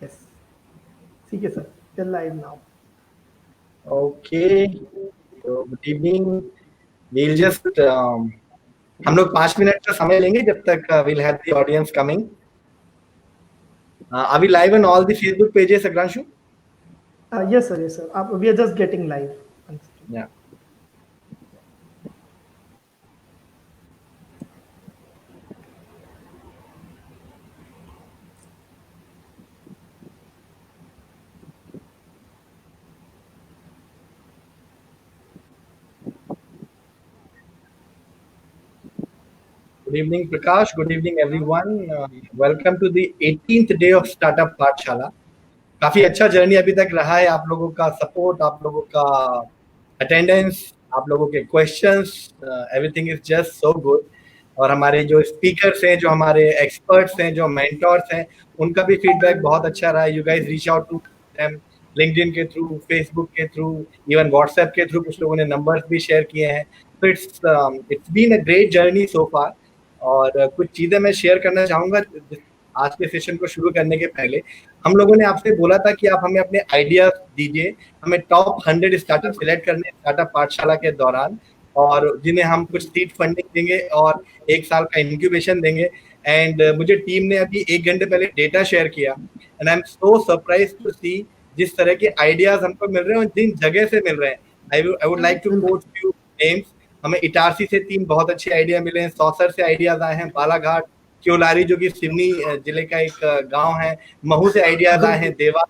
Yes. ठीक है sir, still live now. Okay. So good evening. We'll just हम लोग 5 मिनट का समय लेंगे जब तक we'll have the audience coming. Are we live on all the Facebook pages, Agranshu? Yes sir, yes sir. We are just getting live. Yeah. Good evening, Prakash. Good evening, everyone. Welcome to the 18th day of Startup पाठशाला. काफी अच्छा journey अभी तक रहा है. आप लोगों का सपोर्ट, आप लोगों का अटेंडेंस, आप लोगों के questions, everything is just so good. और हमारे जो स्पीकर्स हैं, जो हमारे एक्सपर्ट्स हैं, जो मेंटोर्स हैं, उनका भी फीडबैक बहुत अच्छा रहा है. You guys reach out to them LinkedIn के थ्रू, फेसबुक के थ्रू, इवन व्हाट्सएप के थ्रू. कुछ लोगों ने नंबर्स भी शेयर किए हैं. तो it's been a great journey so far. और कुछ चीजें मैं शेयर करना चाहूंगा आज के सेशन को शुरू करने के पहले. हम लोगों ने आपसे बोला था कि आप हमें अपने आइडियाज दीजिए. हमें टॉप 100 स्टार्टअप सिलेक्ट करने स्टार्टअप पाठशाला के दौरान, और जिन्हें हम कुछ सीड फंडिंग देंगे और 1 साल का इंक्यूबेशन देंगे. एंड मुझे टीम ने अभी 1 घंटे पहले डेटा शेयर किया, and I am so surprise to see जिस तरह के आइडियाज हमको मिल रहे हैं और जिन जगह से मिल रहे हैं. I would like to quote few names. हमें इटारसी से 3 बहुत अच्छे आइडिया मिले हैं. सौसर से आइडियाज आए हैं. बालाघाट, क्योलारी जो कि सिवनी जिले का एक गांव है, महू से आइडियाज आए हैं. देवा,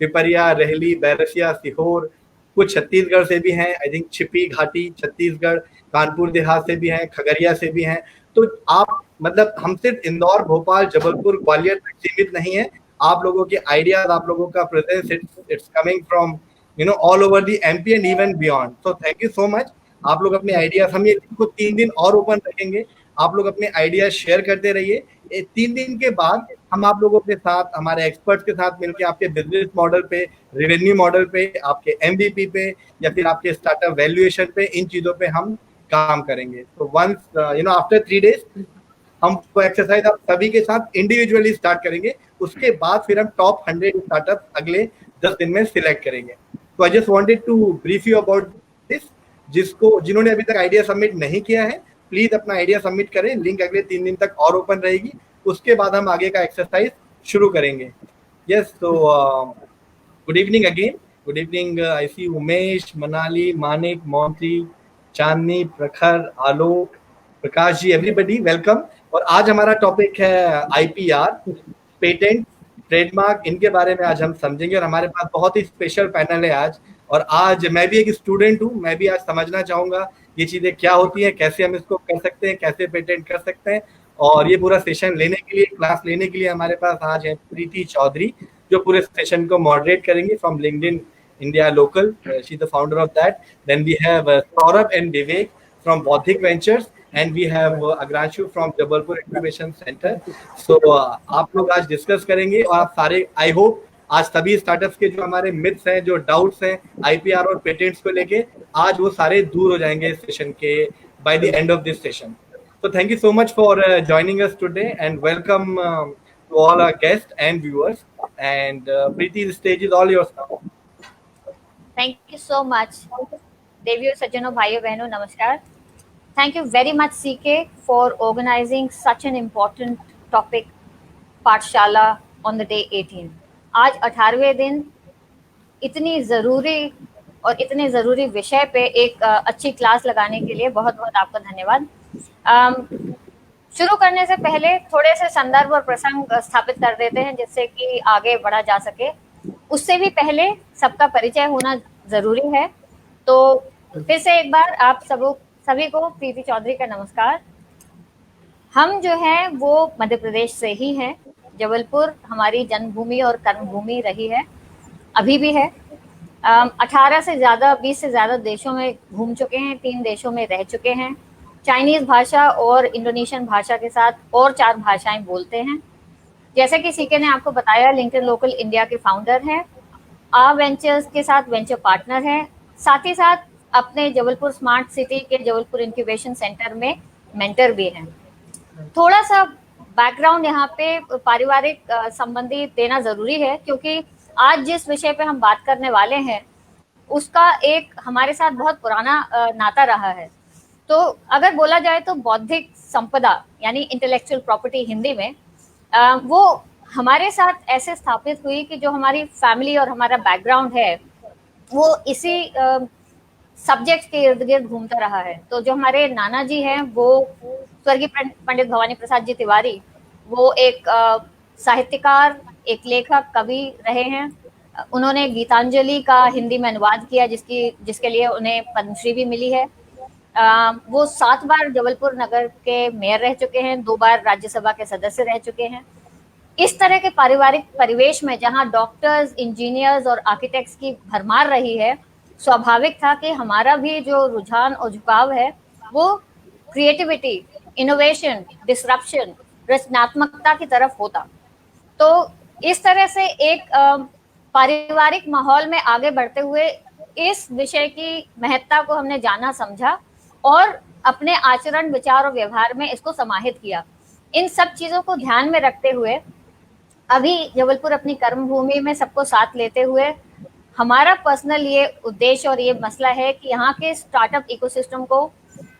पिपरिया, रहली, बैरसिया, सीहोर. कुछ छत्तीसगढ़ से भी हैं. आई थिंक छिपी घाटी छत्तीसगढ़, कानपुर देहात से भी हैं, खगड़िया से भी हैं. तो आप मतलब हम सिर्फ इंदौर, भोपाल, जबलपुर, ग्वालियर तक सीमित नहीं है. आप लोगों के आइडियाज, आप लोगों का presence, it's coming from all over the MP and even beyond. So thank you so much. आप लोग अपने आइडियाज, हम ये को 3 दिन और ओपन रखेंगे. आप लोग अपने आइडियाज शेयर करते रहिए. 3 दिन के बाद हम आप लोगों के साथ, हमारे एक्सपर्ट्स के साथ मिलकर आपके बिजनेस मॉडल पे, रेवेन्यू मॉडल पे, आपके एमवीपी पे, या फिर आपके स्टार्टअप वैल्यूएशन पे, इन चीजों पे हम काम करेंगे. तो वंस आफ्टर 3 डेज हम वो एक्सरसाइज आप सभी के साथ इंडिविजुअली स्टार्ट करेंगे. उसके बाद फिर हम टॉप 100 स्टार्टअप अगले 10 दिन में सिलेक्ट करेंगे. तो I just wanted to brief you about this. जिन्होंने अभी तक आइडिया सबमिट नहीं किया है, प्लीज अपना आइडिया सबमिट करें. लिंक अगले 3 दिन तक और ओपन रहेगी. उसके बाद हम आगे का एक्सरसाइज शुरू करेंगे. यस, तो good evening again. Good evening. I see Umesh, Manali, Manik, Monty, Chandni, Prakhar, Alok, Prakash ji, everybody welcome. और आज हमारा टॉपिक है आईपीआर, पेटेंट, ट्रेडमार्क. इनके बारे में आज हम समझेंगे. और हमारे पास बहुत ही स्पेशल पैनल है आज. और आज मैं भी एक स्टूडेंट हूँ. मैं भी आज समझना चाहूंगा ये चीजें क्या होती है, कैसे हम इसको कर सकते हैं, कैसे पेटेंट कर सकते हैं. और ये पूरा सेशन लेने के लिए, क्लास लेने के लिए हमारे पास आज है प्रीति चौधरी, जो पूरे सेशन को मॉडरेट करेंगे from LinkedIn India local. She is the founder of that. Then we have Saurabh and Vivek from Bauddhik ventures, and we have Agranshu from Jabalpur Incubation Center. So आप लोग आज डिस्कस करेंगे. और आप सारे, आई होप आज सभी स्टार्टअप्स के जो हमारे मिथ्स हैं, जो डाउट्स हैं आईपीआर और पेटेंट्स को लेके, आज वो सारे दूर हो जाएंगे इस सेशन के by the end of this session. So thank you so much for joining us today, and welcome to all our guests and viewers. And Preeti, the stage is all yours now. Thank you so much. देवियों, सज्जनों, भाइयों, बहनों, नमस्कार. Thank you very much, CK, for organizing such an important topic, पाठशाला, on the day 18. आज 18वें दिन इतनी ज़रूरी और इतने ज़रूरी विषय पे एक अच्छी क्लास लगाने के लिए बहुत बहुत आपका धन्यवाद. शुरू करने से पहले थोड़े से संदर्भ और प्रसंग स्थापित कर देते हैं जिससे कि आगे बढ़ा जा सके. उससे भी पहले सबका परिचय होना ज़रूरी है. तो फिर से एक बार आप सभी को प्रीति चौधरी का नमस्कार. हम जो है वो मध्य प्रदेश से ही हैं. जबलपुर हमारी जन्मभूमि और कर्मभूमि रही है, अभी भी है. 18 से ज़्यादा, 20 से ज़्यादा देशों में घूम चुके हैं. 3 देशों में रह चुके हैं. चाइनीज़ भाषा और इंडोनेशियन भाषा के साथ और 4 भाषाएं बोलते हैं. जैसे कि सीके ने आपको बताया, लिंक्डइन लोकल इंडिया के फाउंडर हैं. आ वेंचर्स के साथ वेंचर पार्टनर हैं. साथ ही साथ अपने जबलपुर स्मार्ट सिटी के जबलपुर इंक्यूबेशन सेंटर में मेंटर भी हैं. थोड़ा सा बैकग्राउंड यहाँ पे पारिवारिक संबंधी देना जरूरी है, क्योंकि आज जिस विषय पे हम बात करने वाले हैं उसका एक हमारे साथ बहुत पुराना नाता रहा है। तो अगर बोला जाए तो बौद्धिक संपदा यानी इंटेलेक्चुअल प्रॉपर्टी हिंदी में, वो हमारे साथ ऐसे स्थापित हुई कि जो हमारी फैमिली और हमारा बैकग्राउंड है वो इसी सब्जेक्ट के इर्द गिर्द घूमता रहा है। तो जो हमारे नाना जी हैं वो स्वर्गीय पंडित भवानी प्रसाद जी तिवारी, वो एक साहित्यकार, एक लेखक, कवि रहे हैं। उन्होंने गीतांजलि का हिंदी में अनुवाद किया, जिसके लिए उन्हें पद्मश्री भी मिली है। वो 7 बार जबलपुर नगर के मेयर रह चुके हैं, 2 बार राज्यसभा के सदस्य रह चुके हैं। इस तरह के पारिवारिक परिवेश में जहां डॉक्टर्स, इंजीनियर्स और आर्किटेक्ट्स की भरमार रही है, स्वाभाविक था कि हमारा भी जो रुझान और झुकाव है वो क्रिएटिविटी, इनोवेशन, डिसरप्शन, रचनात्मकता की तरफ होता। तो इस तरह से एक पारिवारिक माहौल में आगे बढ़ते हुए इस विषय की महत्ता को हमने जाना, समझा और अपने आचरण, विचार और व्यवहार में इसको समाहित किया। इन सब चीजों को ध्यान में रखते हुए अभी जबलपुर अपनी कर्मभूमि में सबको साथ लेते हुए हमारा पर्सनल ये उद्देश्य और ये मसला है कि यहाँ के स्टार्टअप इकोसिस्टम को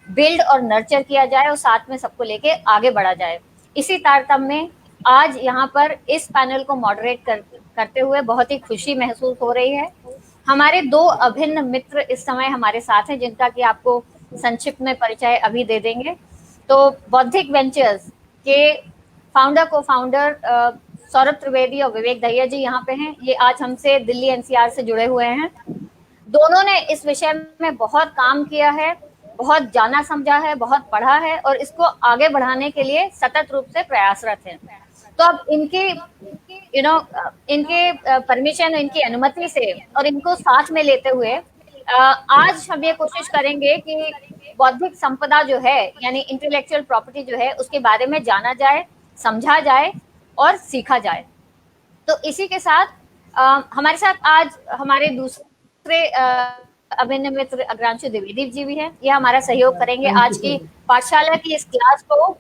बिल्ड और नर्चर किया जाए और साथ में सबको लेके आगे बढ़ा जाए। इसी तारतम्य में आज यहाँ पर इस पैनल को मॉडरेट करते हुए बहुत ही खुशी महसूस हो रही है। हमारे 2 अभिन्न मित्र इस समय हमारे साथ हैं, जिनका कि आपको संक्षिप्त में परिचय अभी दे देंगे। तो बौद्धिक वेंचर्स के को फाउंडर सौरभ त्रिवेदी और विवेक दहिया जी यहाँ पे हैं। ये आज हमसे दिल्ली एनसीआर से जुड़े हुए हैं। दोनों ने इस विषय में बहुत काम किया है, बहुत जाना समझा है, बहुत पढ़ा है और इसको आगे बढ़ाने के लिए सतत रूप से प्रयासरत हैं। तो अब इनके परमिशन, इनकी अनुमति से और इनको साथ में लेते हुए आज हम ये कोशिश करेंगे कि बौद्धिक संपदा जो है यानी इंटेलेक्चुअल प्रॉपर्टी जो है उसके बारे में जाना जाए, समझा जाए और सीखा जाए। तो इसी के साथ हमारे साथ आज हमारे दूसरे अभिन्न मित्र अग्रांशु द्विवेदी जी भी हैं। ये हमारा सहयोग करेंगे आज की पाठशाला की इस क्लास को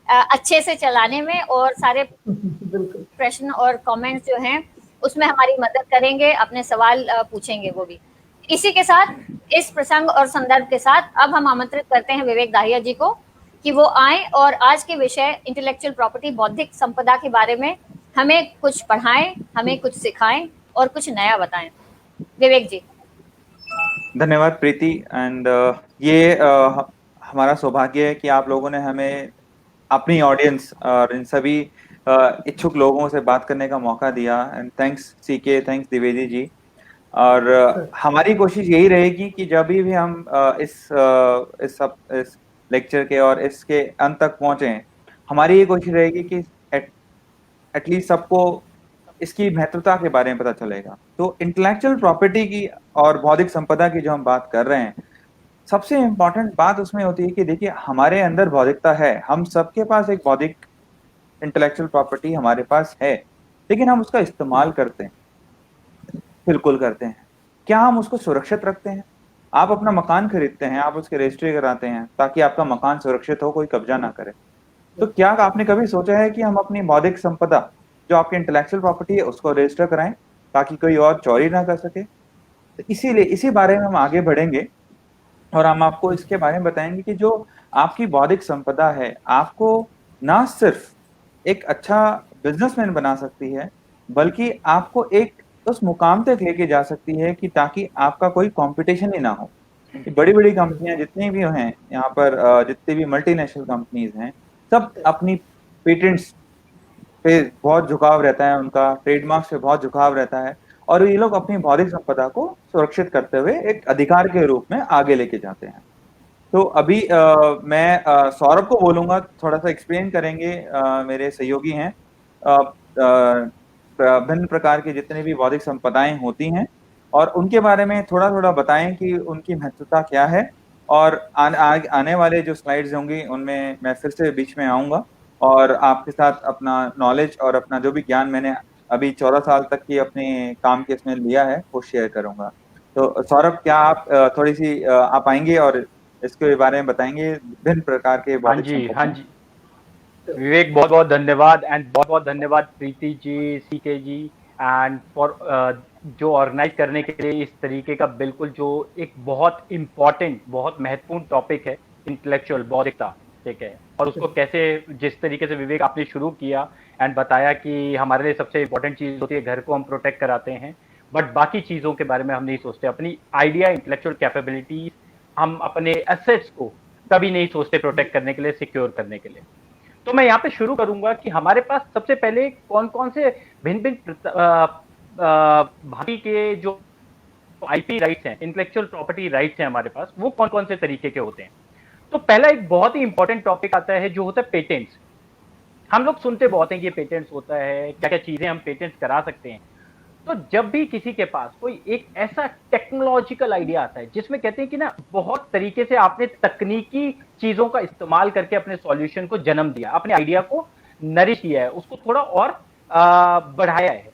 अच्छे से चलाने में और सारे प्रश्न और कमेंट्स जो हैं उसमें हमारी मदद करेंगे, अपने सवाल पूछेंगे वो भी। इसी के साथ इस प्रसंग और संदर्भ के साथ अब हम आमंत्रित करते हैं विवेक दाहिया जी को कि वो आए और आज के विषय इंटेलेक्चुअल प्रॉपर्टी, बौद्धिक संपदा के बारे में हमें कुछ पढ़ाएं, हमें कुछ सिखाएं और कुछ नया बताएं। विवेक जी। धन्यवाद प्रीति। एंड ये हमारा सौभाग्य है कि आप लोगों ने हमें अपनी ऑडियंस और इन सभी इच्छुक लोगों से बात करने का मौका दिया। And thanks CK, thanks Dwivedi ji. और हमारी कोशिश यही रहेगी कि जब भी हम इस लेक्चर के और इसके अंत तक पहुंचे, हमारी ये कोशिश रहेगी कि एटलीस्ट सबको इसकी महत्वता के बारे में पता चलेगा। तो इंटेलेक्चुअल प्रॉपर्टी की और बौद्धिक संपदा की जो हम बात कर रहे हैं, सबसे इम्पोर्टेंट बात उसमें होती है कि देखिए हमारे अंदर बौद्धिकता है, हम सबके पास एक बौद्धिक इंटेलेक्चुअल प्रॉपर्टी हमारे पास है, लेकिन हम उसका इस्तेमाल करते हैं, बिल्कुल करते हैं। क्या हम उसको सुरक्षित रखते हैं? आप अपना मकान खरीदते हैं, आप उसके रजिस्ट्री कराते हैं ताकि आपका मकान सुरक्षित हो, कोई कब्जा ना करे। तो क्या आपने कभी सोचा है कि हम अपनी बौद्धिक संपदा जो आपकी इंटेलेक्चुअल प्रॉपर्टी है उसको रजिस्टर कराएं ताकि कोई और चोरी ना कर सके? तो इसीलिए इसी बारे में हम आगे बढ़ेंगे और हम आपको इसके बारे में बताएंगे कि जो आपकी बौद्धिक संपदा है आपको ना सिर्फ एक अच्छा बिजनेसमैन बना सकती है, बल्कि आपको एक उस मुकाम तक लेके जा सकती है कि ताकि आपका कोई कंपटीशन ही ना हो। बड़ी बड़ी कंपनियां जितनी भी हैं यहाँ पर, जितनी भी मल्टीनेशनल कंपनीज हैं, सब अपनी पेटेंट्स पे बहुत झुकाव रहता है, उनका ट्रेडमार्क्स पे बहुत झुकाव रहता है और ये लोग अपनी बौद्धिक संपदा को सुरक्षित करते हुए एक अधिकार के रूप में आगे लेके जाते हैं। तो अभी मैं सौरभ को बोलूंगा, थोड़ा सा एक्सप्लेन करेंगे। मेरे सहयोगी हैं, भिन्न प्रकार की जितनी भी बौद्धिक संपदाएं होती हैं और उनके बारे में थोड़ा थोड़ा बताएं कि उनकी महत्वता क्या है। और आने वाले जो स्लाइड्स होंगी उनमें मैं फिर से बीच में आऊंगा और आपके साथ अपना नॉलेज और अपना जो भी ज्ञान मैंने अभी 14 साल तक की अपने काम के इसमें लिया है वो शेयर करूंगा। तो सौरभ, क्या आप थोड़ी सी आप आएंगे और इसके बारे में बताएंगे भिन्न प्रकार के हाँ जी। विवेक, बहुत बहुत धन्यवाद, एंड बहुत बहुत धन्यवाद Preeti ji, C K ji, and for जो ऑर्गेनाइज करने के लिए इस तरीके का बिल्कुल जो एक बहुत इम्पोर्टेंट, बहुत महत्वपूर्ण टॉपिक है, इंटेलेक्चुअल बौद्धिकता, ठीक है, और उसको कैसे, जिस तरीके से विवेक आपने शुरू किया एंड बताया कि हमारे लिए सबसे इम्पोर्टेंट चीज होती है घर को हम प्रोटेक्ट कराते हैं, बट बाकी चीजों के बारे में हम नहीं सोचते, अपनी आइडिया, इंटेलेक्चुअल कैपेबिलिटी, हम अपने एसेट्स को कभी नहीं सोचते प्रोटेक्ट करने के लिए, सिक्योर करने के लिए। तो मैं यहाँ पे शुरू करूंगा कि हमारे पास सबसे पहले कौन कौन से भिन्न भिन्न भागी के जो आईपी राइट्स हैं, इंटेलेक्चुअल प्रॉपर्टी राइट्स हैं हमारे पास, वो कौन कौन से तरीके के होते हैं। तो पहला एक बहुत ही इंपॉर्टेंट टॉपिक आता है जो होता है पेटेंट्स। हम लोग सुनते बहुत हैं कि ये पेटेंट्स होता है, क्या क्या चीजें हम पेटेंट्स करा सकते हैं। तो जब भी किसी के पास कोई एक ऐसा टेक्नोलॉजिकल आइडिया आता है जिसमें कहते हैं कि ना बहुत तरीके से आपने तकनीकी चीजों का इस्तेमाल करके अपने सॉल्यूशन को जन्म दिया, अपने आइडिया को नरिश किया है, उसको थोड़ा और बढ़ाया है,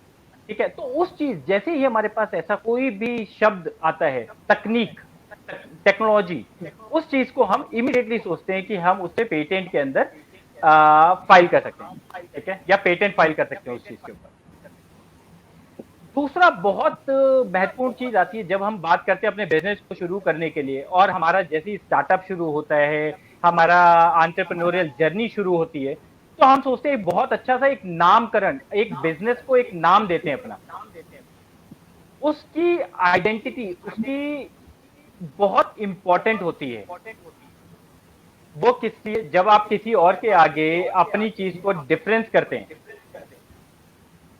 ठीक है। तो उस चीज, जैसे ही हमारे पास ऐसा कोई भी शब्द आता है, तकनीक, टेक्नोलॉजी, उस चीज को हम इमीडिएटली सोचते हैं कि हम उससे पेटेंट के अंदर फाइल कर सकते हैं, ठीक है, या पेटेंट फाइल कर सकते हैं उस चीज के ऊपर। दूसरा बहुत महत्वपूर्ण चीज आती है जब हम बात करते हैं अपने बिजनेस को शुरू करने के लिए, और हमारा जैसे ही स्टार्टअप शुरू होता है, हमारा एंटरप्रेन्योरियल जर्नी शुरू होती है, तो हम सोचते हैं बहुत अच्छा सा एक नामकरण, एक बिजनेस को एक नाम देते हैं अपना, उसकी आइडेंटिटी, उसकी बहुत इंपॉर्टेंट होती है। वो किसी, जब आप किसी और के आगे अपनी चीज को डिफरेंस करते हैं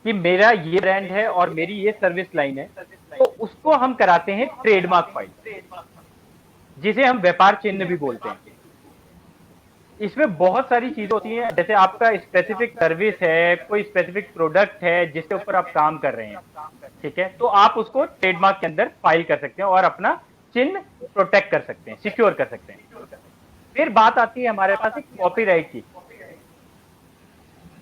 कि मेरा ये ब्रांड है और मेरी ये सर्विस लाइन है, तो उसको हम कराते हैं ट्रेडमार्क फाइल, जिसे हम व्यापार चिन्ह भी बोलते हैं। इसमें बहुत सारी चीजें होती हैं, जैसे आपका स्पेसिफिक सर्विस है, कोई स्पेसिफिक प्रोडक्ट है जिसके ऊपर आप काम कर रहे हैं, ठीक है, तो आप उसको ट्रेडमार्क के अंदर फाइल कर सकते हैं और अपना चिन्ह प्रोटेक्ट कर सकते हैं, सिक्योर कर सकते हैं। फिर बात आती है हमारे पास एक कॉपीराइट की।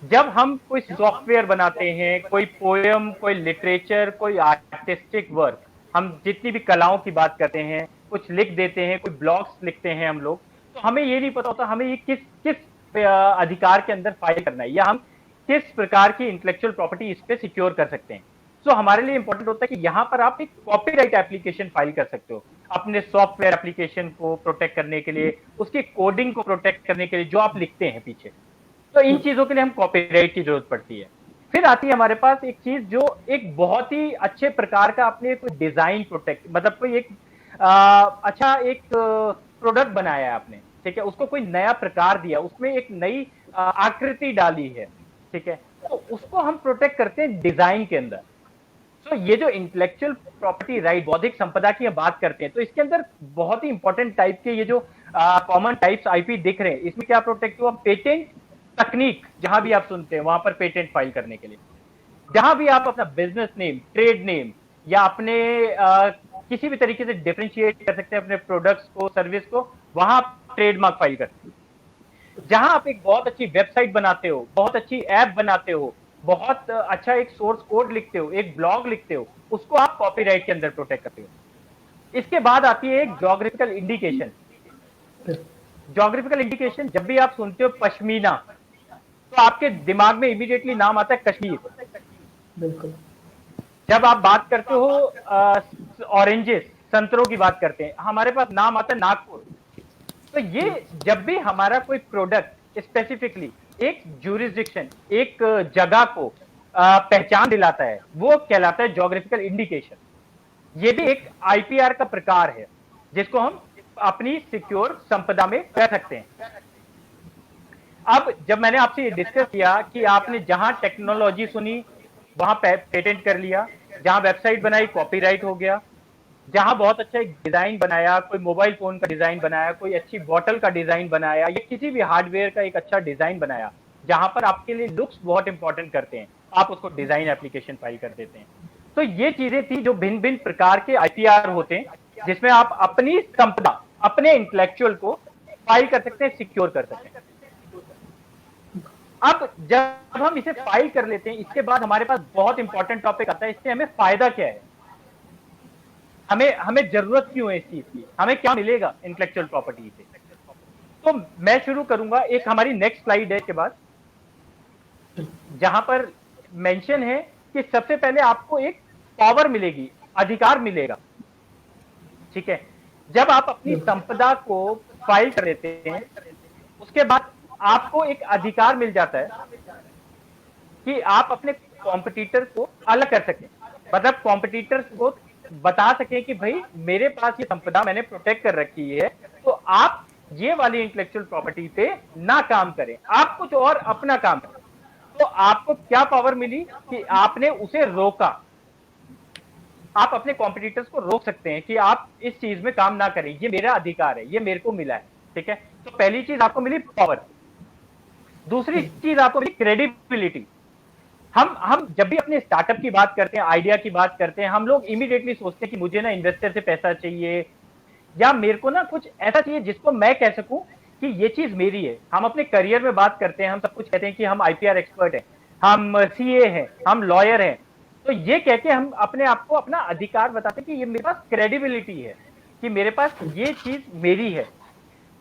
जब हम कोई सॉफ्टवेयर बनाते हैं, कोई पोएम, कोई लिटरेचर, कोई आर्टिस्टिक वर्क, हम जितनी भी कलाओं की बात करते हैं, कुछ लिख देते हैं, कोई ब्लॉग्स लिखते हैं हम लोग, तो हमें ये नहीं पता होता हमें ये किस किस अधिकार के अंदर फाइल करना है, या हम किस प्रकार की इंटेलेक्चुअल प्रॉपर्टी इस पे सिक्योर कर सकते हैं। तो हमारे लिए इंपॉर्टेंट होता है कि यहाँ पर आप एक कॉपीराइट एप्लीकेशन फाइल कर सकते हो अपने सॉफ्टवेयर एप्लीकेशन को प्रोटेक्ट करने के लिए, उसकी कोडिंग को प्रोटेक्ट करने के लिए जो आप लिखते हैं पीछे। तो इन चीजों के लिए हम कॉपीराइट की जरूरत पड़ती है। फिर आती है हमारे पास एक चीज जो एक बहुत ही अच्छे प्रकार का अपने कोई डिजाइन प्रोटेक्ट, मतलब कोई एक अच्छा एक प्रोडक्ट बनाया है आपने, ठीक है, उसको कोई नया प्रकार दिया, उसमें एक नई आकृति डाली है, ठीक है, तो उसको हम प्रोटेक्ट करते हैं डिजाइन के अंदर। तो ये जो इंटेलेक्चुअल प्रॉपर्टी राइट, बौद्धिक संपदा की बात करते हैं, तो इसके अंदर बहुत ही इंपॉर्टेंट टाइप के ये जो कॉमन टाइप्स आईपी दिख रहे हैं, इसमें क्या प्रोटेक्ट हुआ, पेटेंट, तकनीक, जहां भी आप सुनते हैं वहां पर पेटेंट फाइल करने के लिए, जहां भी आप अपना बिजनेस नेम, ट्रेड नेम, या अपने किसी भी तरीके से डिफरेंशिएट कर सकते हैं अपने प्रोडक्ट्स को, सर्विस को, वहां ट्रेडमार्क फाइल करते हैं। जहां आप एक बहुत अच्छी वेबसाइट बनाते हो, बहुत अच्छी ऐप बनाते हो, बहुत अच्छा एक सोर्स कोड लिखते हो, एक ब्लॉग लिखते हो, उसको आप कॉपीराइट के अंदर प्रोटेक्ट करते हो। इसके बाद आती है एक ज्योग्राफिकल इंडिकेशन। ज्योग्राफिकल इंडिकेशन, जब भी आप सुनते हो पश्मीना, तो आपके दिमाग में इमीडिएटली नाम आता है कश्मीर। बिल्कुल। जब आप बात करते हो ऑरेंजेस, संतरों की बात करते हैं, हमारे पास नाम आता है नागपुर। तो ये जब भी हमारा कोई प्रोडक्ट स्पेसिफिकली एक ज्यूरिसडिक्शन, एक जगह को पहचान दिलाता है, वो कहलाता है ज्योग्राफिकल इंडिकेशन। ये भी एक आईपीआर का प्रकार है जिसको हम अपनी सिक्योर संपदा में कर सकते हैं। अब जब मैंने आपसे ये डिस्कस किया कि आपने जहां टेक्नोलॉजी सुनी वहां पेटेंट कर लिया, जहां वेबसाइट बनाई कॉपीराइट हो गया, जहां बहुत अच्छा एक डिजाइन बनाया, कोई मोबाइल फोन का डिजाइन बनाया, कोई अच्छी बॉटल का डिजाइन बनाया, या किसी भी हार्डवेयर का एक अच्छा डिजाइन बनाया, जहां पर आपके लिए लुक्स बहुत इंपॉर्टेंट करते हैं, आप उसको डिजाइन एप्लीकेशन फाइल कर देते हैं। तो ये चीजें थी जो भिन्न भिन्न प्रकार के आईपीआर होते हैं, जिसमें आप अपनी संपदा, अपने इंटेलेक्चुअल को फाइल कर सकते हैं, सिक्योर कर सकते हैं। अब जब हम इसे फाइल कर लेते हैं, इसके बाद हमारे पास बहुत इंपॉर्टेंट टॉपिक आता है, इससे हमें फायदा क्या है, हमें जरूरत क्यों है इस चीज की, हमें क्या मिलेगा इंटेलेक्चुअल प्रॉपर्टी से। तो मैं शुरू करूंगा, एक हमारी नेक्स्ट स्लाइड है के बाद, जहां पर मेंशन है कि सबसे पहले आपको एक पावर मिलेगी, अधिकार मिलेगा, ठीक है। जब आप अपनी संपदा को फाइल कर देते हैं, उसके बाद आपको एक अधिकार मिल जाता है कि आप अपने कॉम्पिटिटर को अलग कर सकें, मतलब कॉम्पिटिटर को बता सकें कि भाई मेरे पास ये संपदा मैंने प्रोटेक्ट कर रखी है, तो आप ये वाली इंटेलेक्चुअल प्रॉपर्टी पे ना काम करें, आप कुछ और अपना काम करें। तो आपको क्या पावर मिली कि आपने उसे रोका, आप अपने कॉम्पिटिटर्स को रोक सकते हैं कि आप इस चीज में काम ना करें, ये मेरा अधिकार है, ये मेरे को मिला है, ठीक है। तो पहली चीज आपको मिली पावर। दूसरी चीज आपको मिली क्रेडिबिलिटी। हम जब भी अपने स्टार्टअप की बात करते हैं, आइडिया की बात करते हैं, हम लोग इमीडिएटली सोचते हैं कि मुझे ना इन्वेस्टर से पैसा चाहिए, या मेरे को ना कुछ ऐसा चाहिए जिसको मैं कह सकूं कि ये चीज मेरी है। हम अपने करियर में बात करते हैं, हम सब कुछ कहते हैं कि हम आईपीआर एक्सपर्ट हैं, हम सीए हैं, हम लॉयर हैं, तो ये कह के हम अपने आप को अपना अधिकार बताते हैं कि ये मेरे पास क्रेडिबिलिटी है, कि मेरे पास ये चीज मेरी है।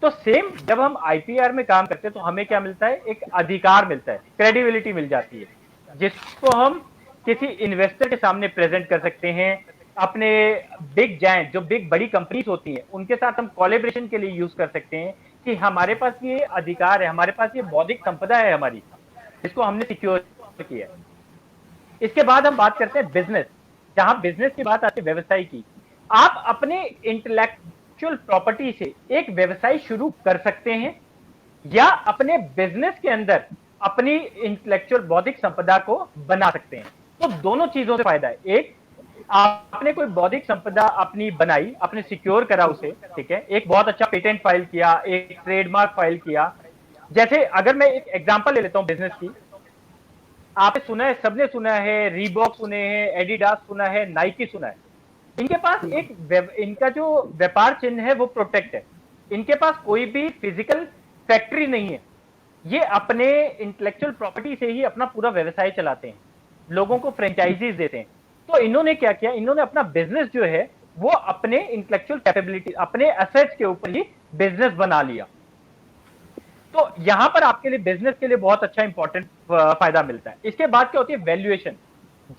तो सेम जब हम आईपीआर में काम करते हैं तो हमें क्या मिलता है, एक अधिकार मिलता है, क्रेडिबिलिटी मिल जाती है, जिसको हम किसी इन्वेस्टर के सामने प्रेजेंट कर सकते हैं। अपने बिग जायंट, जो बिग बड़ी कंपनीज होती हैं, उनके साथ हम कोलैबोरेशन के लिए यूज कर सकते हैं कि हमारे पास ये अधिकार है, हमारे पास ये बौद्धिक संपदा है हमारी, जिसको हमने सिक्योर किया है। इसके बाद हम बात करते हैं बिजनेस, जहां बिजनेस की बात आती है व्यवसाय की। आप अपने इंटेलेक्चुअल प्रॉपर्टी से एक व्यवसाय शुरू कर सकते हैं, या अपने बिजनेस के अंदर अपनी इंटेलेक्चुअल बौद्धिक संपदा को बना सकते हैं। तो दोनों चीजों से फायदा है, एक आपने कोई बौद्धिक संपदा अपनी बनाई, आपने सिक्योर करा उसे, ठीक है, एक बहुत अच्छा पेटेंट फाइल किया, एक ट्रेडमार्क फाइल किया। जैसे अगर मैं एक एग्जांपल ले लेता हूं बिजनेस की, आपने सुना है, सबने सुना है, रीबॉक सुने हैं, एडिडास सुना है, नाइकी सुना है। इनके पास इनका जो व्यापार चिन्ह है वो प्रोटेक्ट है, इनके पास कोई भी फिजिकल फैक्ट्री नहीं है, ये अपने इंटेलेक्चुअल प्रॉपर्टी से ही अपना पूरा व्यवसाय चलाते हैं, लोगों को फ्रेंचाइजीज देते हैं। तो इन्होंने क्या किया, इन्होंने अपना बिजनेस जो है वो अपने इंटेलेक्चुअल कैपेबिलिटी, अपने एसेट्स के ऊपर ही बिजनेस बना लिया। तो यहां पर आपके लिए बिजनेस के लिए बहुत अच्छा इंपॉर्टेंट फायदा मिलता है। इसके बाद क्या होती है, वैल्यूएशन।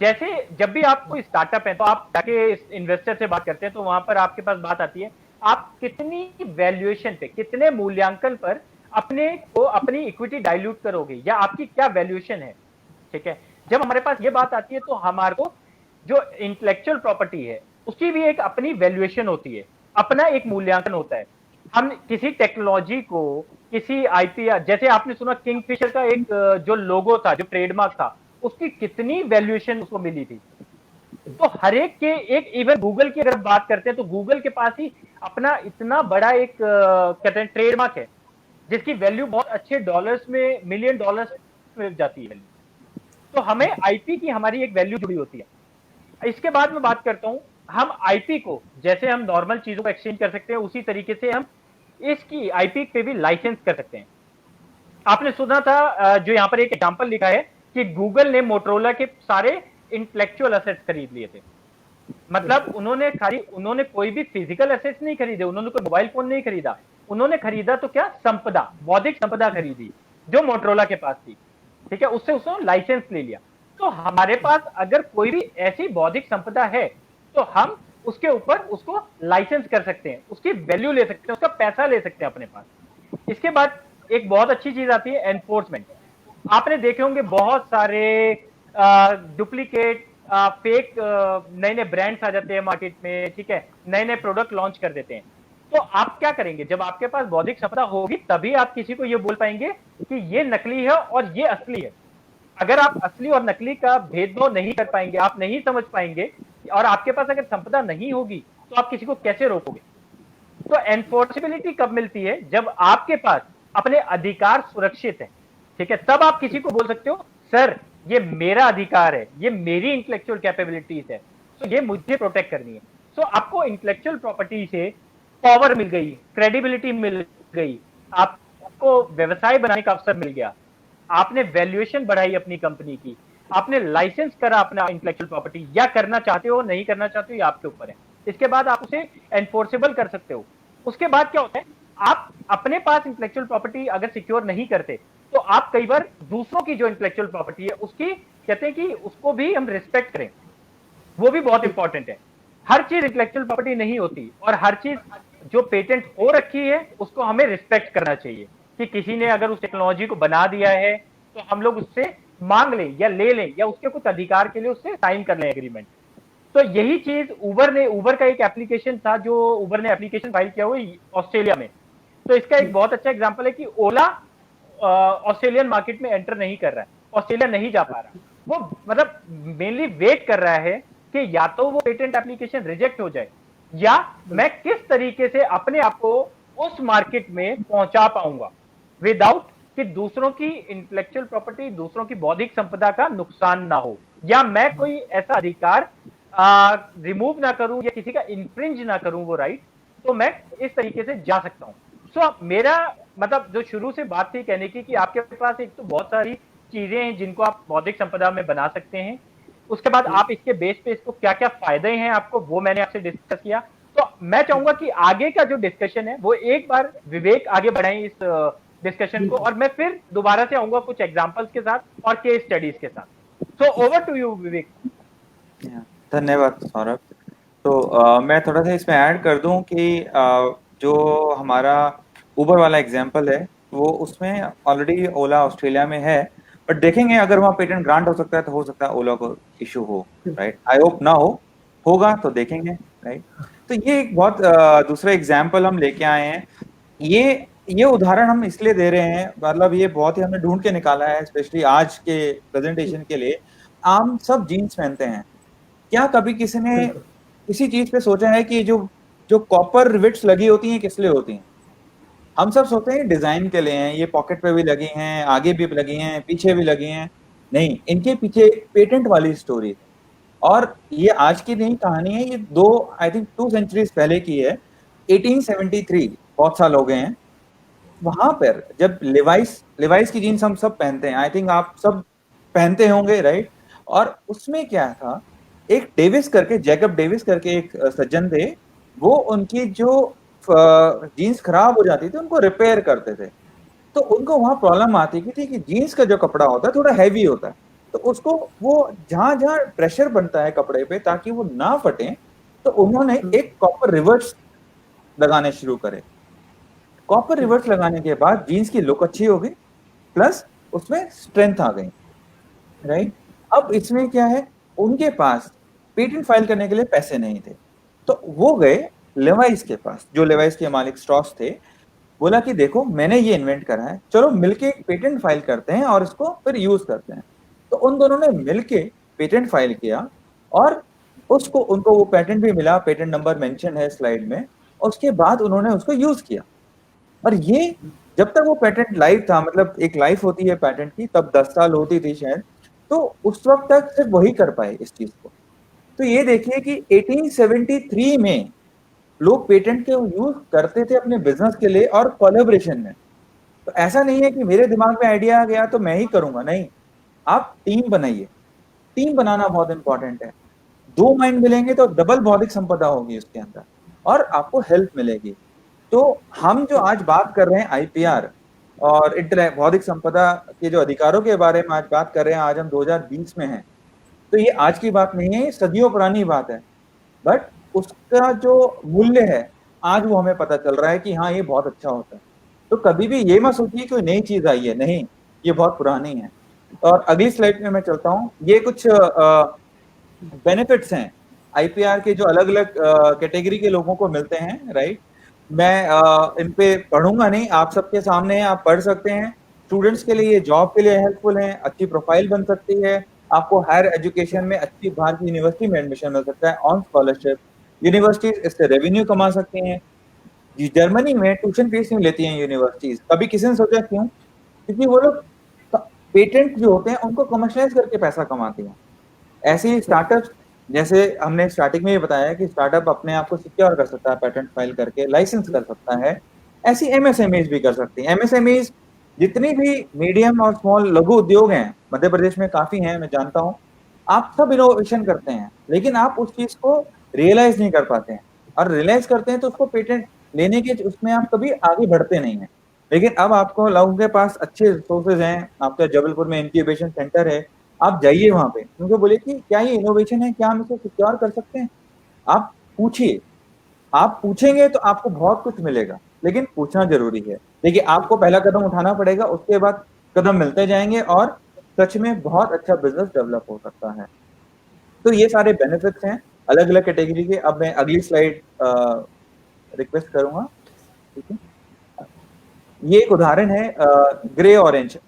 जैसे जब भी आप कोई स्टार्टअप है तो आप जाके इन्वेस्टर से बात करते हैं, तो वहां पर आपके पास बात आती है, आप कितनी वैल्यूएशन पे, कितने मूल्यांकन पर अपने को, अपनी इक्विटी डाइल्यूट करोगे, या आपकी क्या वैल्यूएशन है, ठीक है। जब हमारे पास ये बात आती है तो हमारे को जो इंटेलेक्चुअल प्रॉपर्टी है उसकी भी एक अपनी वैल्यूएशन होती है, अपना एक मूल्यांकन होता है। हम किसी टेक्नोलॉजी को, किसी आईपीआर, जैसे आपने सुना किंगफिशर का एक जो लोगो था, जो ट्रेडमार्क था, उसकी कितनी वैल्यूएशन उसको मिली थी। तो हर एक के एक, इवन गूगल की अगर बात करते हैं तो गूगल के पास ही अपना इतना बड़ा एक कहते हैं ट्रेडमार्क है, जिसकी वैल्यू बहुत अच्छे डॉलर्स में, मिलियन डॉलर्स में जाती है। तो हमें आईपी की हमारी एक वैल्यू जुड़ी होती है। इसके बाद मैं बात करता हूं, हम आईपी को, जैसे हम नॉर्मल चीजों को एक्सचेंज कर सकते हैं, उसी तरीके से हम इसकी आईपी पे भी लाइसेंस कर सकते हैं। आपने सुना था, जो यहां पर एक एग्जांपल लिखा है कि गूगल ने मोटरोला के सारे इंटेलेक्चुअल एसेट्स खरीद लिए थे। मतलब उन्होंने कोई भी फिजिकल एसेट्स नहीं खरीदे, उन्होंने कोई मोबाइल फोन नहीं खरीदा, उन्होंने खरीदा तो क्या, संपदा, बौद्धिक संपदा खरीदी जो मोटरोला के पास थी, ठीक है, उससे उसने लाइसेंस ले लिया। तो हमारे पास अगर कोई भी ऐसी बौद्धिक संपदा है तो हम उसके ऊपर उसको लाइसेंस कर सकते हैं, उसकी वैल्यू ले सकते हैं, उसका पैसा ले सकते हैं अपने पास। इसके बाद एक बहुत अच्छी चीज आती है एनफोर्समेंट। आपने देखे होंगे बहुत सारे डुप्लीकेट, फेक नए नए ब्रांड्स आ जाते हैं मार्केट में, ठीक है, नए नए प्रोडक्ट लॉन्च कर देते हैं। तो आप क्या करेंगे, जब आपके पास बौद्धिक संपदा होगी तभी आप किसी को ये बोल पाएंगे कि ये नकली है और ये असली है। अगर आप असली और नकली का भेदभाव नहीं कर पाएंगे, आप नहीं समझ पाएंगे, और आपके पास अगर संपदा नहीं होगी तो आप किसी को कैसे रोकोगे। तो एनफोर्सेबिलिटी कब मिलती है, जब आपके पास अपने अधिकार सुरक्षित है, ठीक है, तब आप किसी को बोल सकते हो, सर ये मेरा अधिकार है, ये मेरी इंटेलेक्चुअल कैपेबिलिटीज है, तो ये मुझे प्रोटेक्ट करनी है। तो आपको इंटेलेक्चुअल प्रॉपर्टी से पावर मिल गई, क्रेडिबिलिटी मिल गई, आपको व्यवसाय बनाने का अवसर मिल गया, आपने वैल्यूएशन बढ़ाई अपनी कंपनी की, आपने लाइसेंस करा अपना इंटेलेक्चुअल प्रॉपर्टी, या करना चाहते हो नहीं करना चाहते हो ये आपके ऊपर है। इसके बाद आप उसे एनफोर्सेबल कर सकते हो। उसके बाद क्या होता है, आप अपने पास इंटेलेक्चुअल प्रॉपर्टी अगर सिक्योर नहीं करते तो आप कई बार दूसरों की जो इंटेलेक्चुअल प्रॉपर्टी है उसकी कहते हैं कि उसको भी हम रिस्पेक्ट करें, वो भी बहुत इंपॉर्टेंट है। हर चीज इंटेलेक्चुअल प्रॉपर्टी नहीं होती और हर चीज जो पेटेंट हो रखी है उसको हमें रिस्पेक्ट करना चाहिए कि किसी ने अगर उस टेक्नोलॉजी को बना दिया है तो हम लोग उससे मांग लें या ले लें या उसके कुछ अधिकार के लिए उससे साइन कर लें एग्रीमेंट। तो यही चीज उबर का एक एप्लीकेशन था जो उबर ने एप्लीकेशन फाइल किया हुआ ऑस्ट्रेलिया में। तो इसका एक बहुत अच्छा एग्जांपल है कि ओला ऑस्ट्रेलियन मार्केट में एंटर नहीं कर रहा है, ऑस्ट्रेलिया नहीं जा पा रहा, वो मतलब मेनली वेट कर रहा है कि या तो वो पेटेंट एप्लीकेशन रिजेक्ट हो जाए या मैं किस तरीके से अपने आप को उस मार्केट में पहुंचा पाऊंगा विदाउट कि दूसरों की इंटेलेक्चुअल प्रॉपर्टी, दूसरों की बौद्धिक संपदा का नुकसान ना हो, या मैं कोई ऐसा अधिकार रिमूव ना करूं या किसी का इन्फ्रिंज ना करूं वो राइट, तो मैं इस तरीके से जा सकता हूं। सो मेरा मतलब जो शुरू से बात थी कहने की कि आपके पास एक तो बहुत सारी चीजें हैं जिनको आप बौद्धिक संपदा में बना सकते हैं, उसके बाद आप इसके बेस पे इसको क्या क्या फायदे हैं आपको वो मैंने आपसे डिस्कस किया। तो मैं चाहूंगा कि आगे का जो डिस्कशन है वो एक बार विवेक आगे बढ़ाएं इस डिस्कशन को, और मैं फिर दोबारा से आऊंगा कुछ एग्जांपल्स के साथ और केस स्टडीज के साथ। सो ओवर टू यू विवेक। धन्यवाद सौरभ। मैं थोड़ा सा इसमें ऐड कर दूं कि जो हमारा उबर वाला एग्जांपल है वो उसमें ऑलरेडी ओला ऑस्ट्रेलिया में है, बट देखेंगे अगर वहाँ पेटेंट ग्रांट हो सकता है तो हो सकता है ओला को इशू हो, राइट। आई होप ना हो, होगा तो देखेंगे, राइट। तो ये एक बहुत दूसरा एग्जांपल हम लेके आए हैं। ये उदाहरण हम इसलिए दे रहे हैं, मतलब ये बहुत ही हमने ढूंढ के निकाला है स्पेशली आज के प्रेजेंटेशन के लिए। आम सब जीन्स पहनते हैं, क्या कभी किसी ने किसी चीज पे सोचा है कि जो कॉपर रिवेट्स लगी होती हैं किस लिए होती हैं? हम सब सोचते हैं डिजाइन के लिए हैं, ये पॉकेट पे भी लगी हैं, आगे भी लगी हैं, पीछे भी लगी हैं। नहीं, इनके पीछे पेटेंट वाली स्टोरी है, और ये आज की नहीं कहानी है, ये आई थिंक 2 सेंचुरीज पहले की है। 1873, बहुत साल हो गए हैं। वहां पर जब लिवाइस की जीन्स हम सब पहनते हैं, आई थिंक आप सब पहनते होंगे, राइट। और उसमें क्या था, एक डेविस करके, जैकब डेविस करके एक सज्जन थे, वो उनकी जो जीन्स खराब हो जाती थी उनको रिपेयर करते थे। तो उनको वहां प्रॉब्लम आती थी कि जीन्स का जो कपड़ा होता है थोड़ा हैवी होता है, तो उसको वो जहां जहां प्रेशर बनता है कपड़े पे ताकि वो ना फटे, तो उन्होंने एक कॉपर रिवर्स लगाने शुरू करे। कॉपर रिवर्स लगाने के बाद जीन्स की लुक अच्छी हो गई, प्लस उसमें स्ट्रेंथ आ गई, राइट। अब इसमें क्या है, उनके पास पेटेंट फाइल करने के लिए पैसे नहीं थे, तो वो गए लेवाइस के पास, जो लेवाइस के मालिक स्ट्रॉस थे। बोला कि देखो मैंने ये इन्वेंट करा है, चलो मिलके एक पेटेंट फाइल करते हैं और इसको फिर यूज करते हैं। तो उन दोनों ने मिलके पेटेंट फाइल किया और उनको वो पेटेंट भी मिला, पेटेंट नंबर मेंशन है स्लाइड में। उसके बाद उन्होंने उसको यूज किया, और ये जब तक वो पेटेंट लाइव था, मतलब एक लाइफ होती है पेटेंट की, तब 10 साल होती थी शायद, तो उस वक्त तक सिर्फ वही कर पाए इस चीज को। तो ये देखिए कि 1873 में लोग पेटेंट के यूज करते थे अपने बिजनेस के लिए और कोलैबोरेशन में। तो ऐसा नहीं है कि मेरे दिमाग में आइडिया आ गया तो मैं ही करूंगा, नहीं, आप टीम बनाइए। टीम बनाना बहुत इंपॉर्टेंट है। 2 माइंड मिलेंगे तो डबल बौद्धिक संपदा होगी उसके अंदर और आपको हेल्प मिलेगी। तो हम जो आज बात कर रहे हैं आईपीआर और बौद्धिक संपदा के जो अधिकारों के बारे में आज बात कर रहे हैं, आज हम 2020 में हैं, तो ये आज की बात नहीं है, ये सदियों पुरानी बात है। बट उसका जो मूल्य है आज वो हमें पता चल रहा है कि हाँ ये बहुत अच्छा होता है। तो कभी भी ये मत सोचिए कोई नई चीज आई है, नहीं, ये बहुत पुरानी है। और अगली स्लाइड में मैं चलता हूँ। ये कुछ बेनिफिट्स हैं आईपीआर के जो अलग अलग कैटेगरी के लोगों को मिलते हैं, राइट। मैं इन पे पढ़ूंगा नहीं, आप सबके सामने है, आप पढ़ सकते हैं। स्टूडेंट्स के लिए, जॉब के लिए हेल्पफुल है, अच्छी प्रोफाइल बन सकती है, आपको हायर एजुकेशन में अच्छी बाहर की यूनिवर्सिटी में एडमिशन मिल सकता है ऑन स्कॉलरशिप। यूनिवर्सिटीज इससे रेवेन्यू कमा सकती हैं। जर्मनी में ट्यूशन फीस नहीं लेती हैं यूनिवर्सिटीज। कभी किसी ने सोचा क्यों? क्योंकि वो लोग पेटेंट जो होते हैं उनको कमर्शियलाइज करके पैसा कमाती हैं। ऐसे ही स्टार्टअप, जैसे हमने स्टार्टिंग में ये बताया कि स्टार्टअप अपने आप को सिक्योर कर सकता है पेटेंट फाइल करके, लाइसेंस कर सकता है, ऐसी एमएसएमईज भी कर सकती हैं। एमएसएमईज जितनी भी मीडियम और स्मॉल लघु उद्योग हैं, मध्य प्रदेश में काफी हैं, मैं जानता हूँ, आप सब इनोवेशन करते हैं, लेकिन आप उस चीज को रियलाइज नहीं कर पाते हैं, और रियलाइज करते हैं तो उसको पेटेंट लेने के उसमें आप कभी आगे बढ़ते नहीं हैं। लेकिन अब आपको लोगों के पास अच्छे रिसोर्सेज हैं, आपका जबलपुर में इंक्यूबेशन सेंटर है, आप जाइए वहां पे, उनको बोलिए कि क्या ये इनोवेशन है, क्या हम इसे सिक्योर कर सकते हैं। आप पूछिए, आप पूछेंगे तो आपको बहुत कुछ मिलेगा, लेकिन पूछना जरूरी है। देखिए, आपको पहला कदम उठाना पड़ेगा, उसके बाद कदम मिलते जाएंगे और सच में बहुत अच्छा बिजनेस डेवलप हो सकता है। तो ये सारे बेनिफिट्स हैं अलग अलग कैटेगरी के। अब मैं अगली स्लाइड रिक्वेस्ट करूंगा। ठीक है, ये एक उदाहरण है ग्रे ऑरेंज।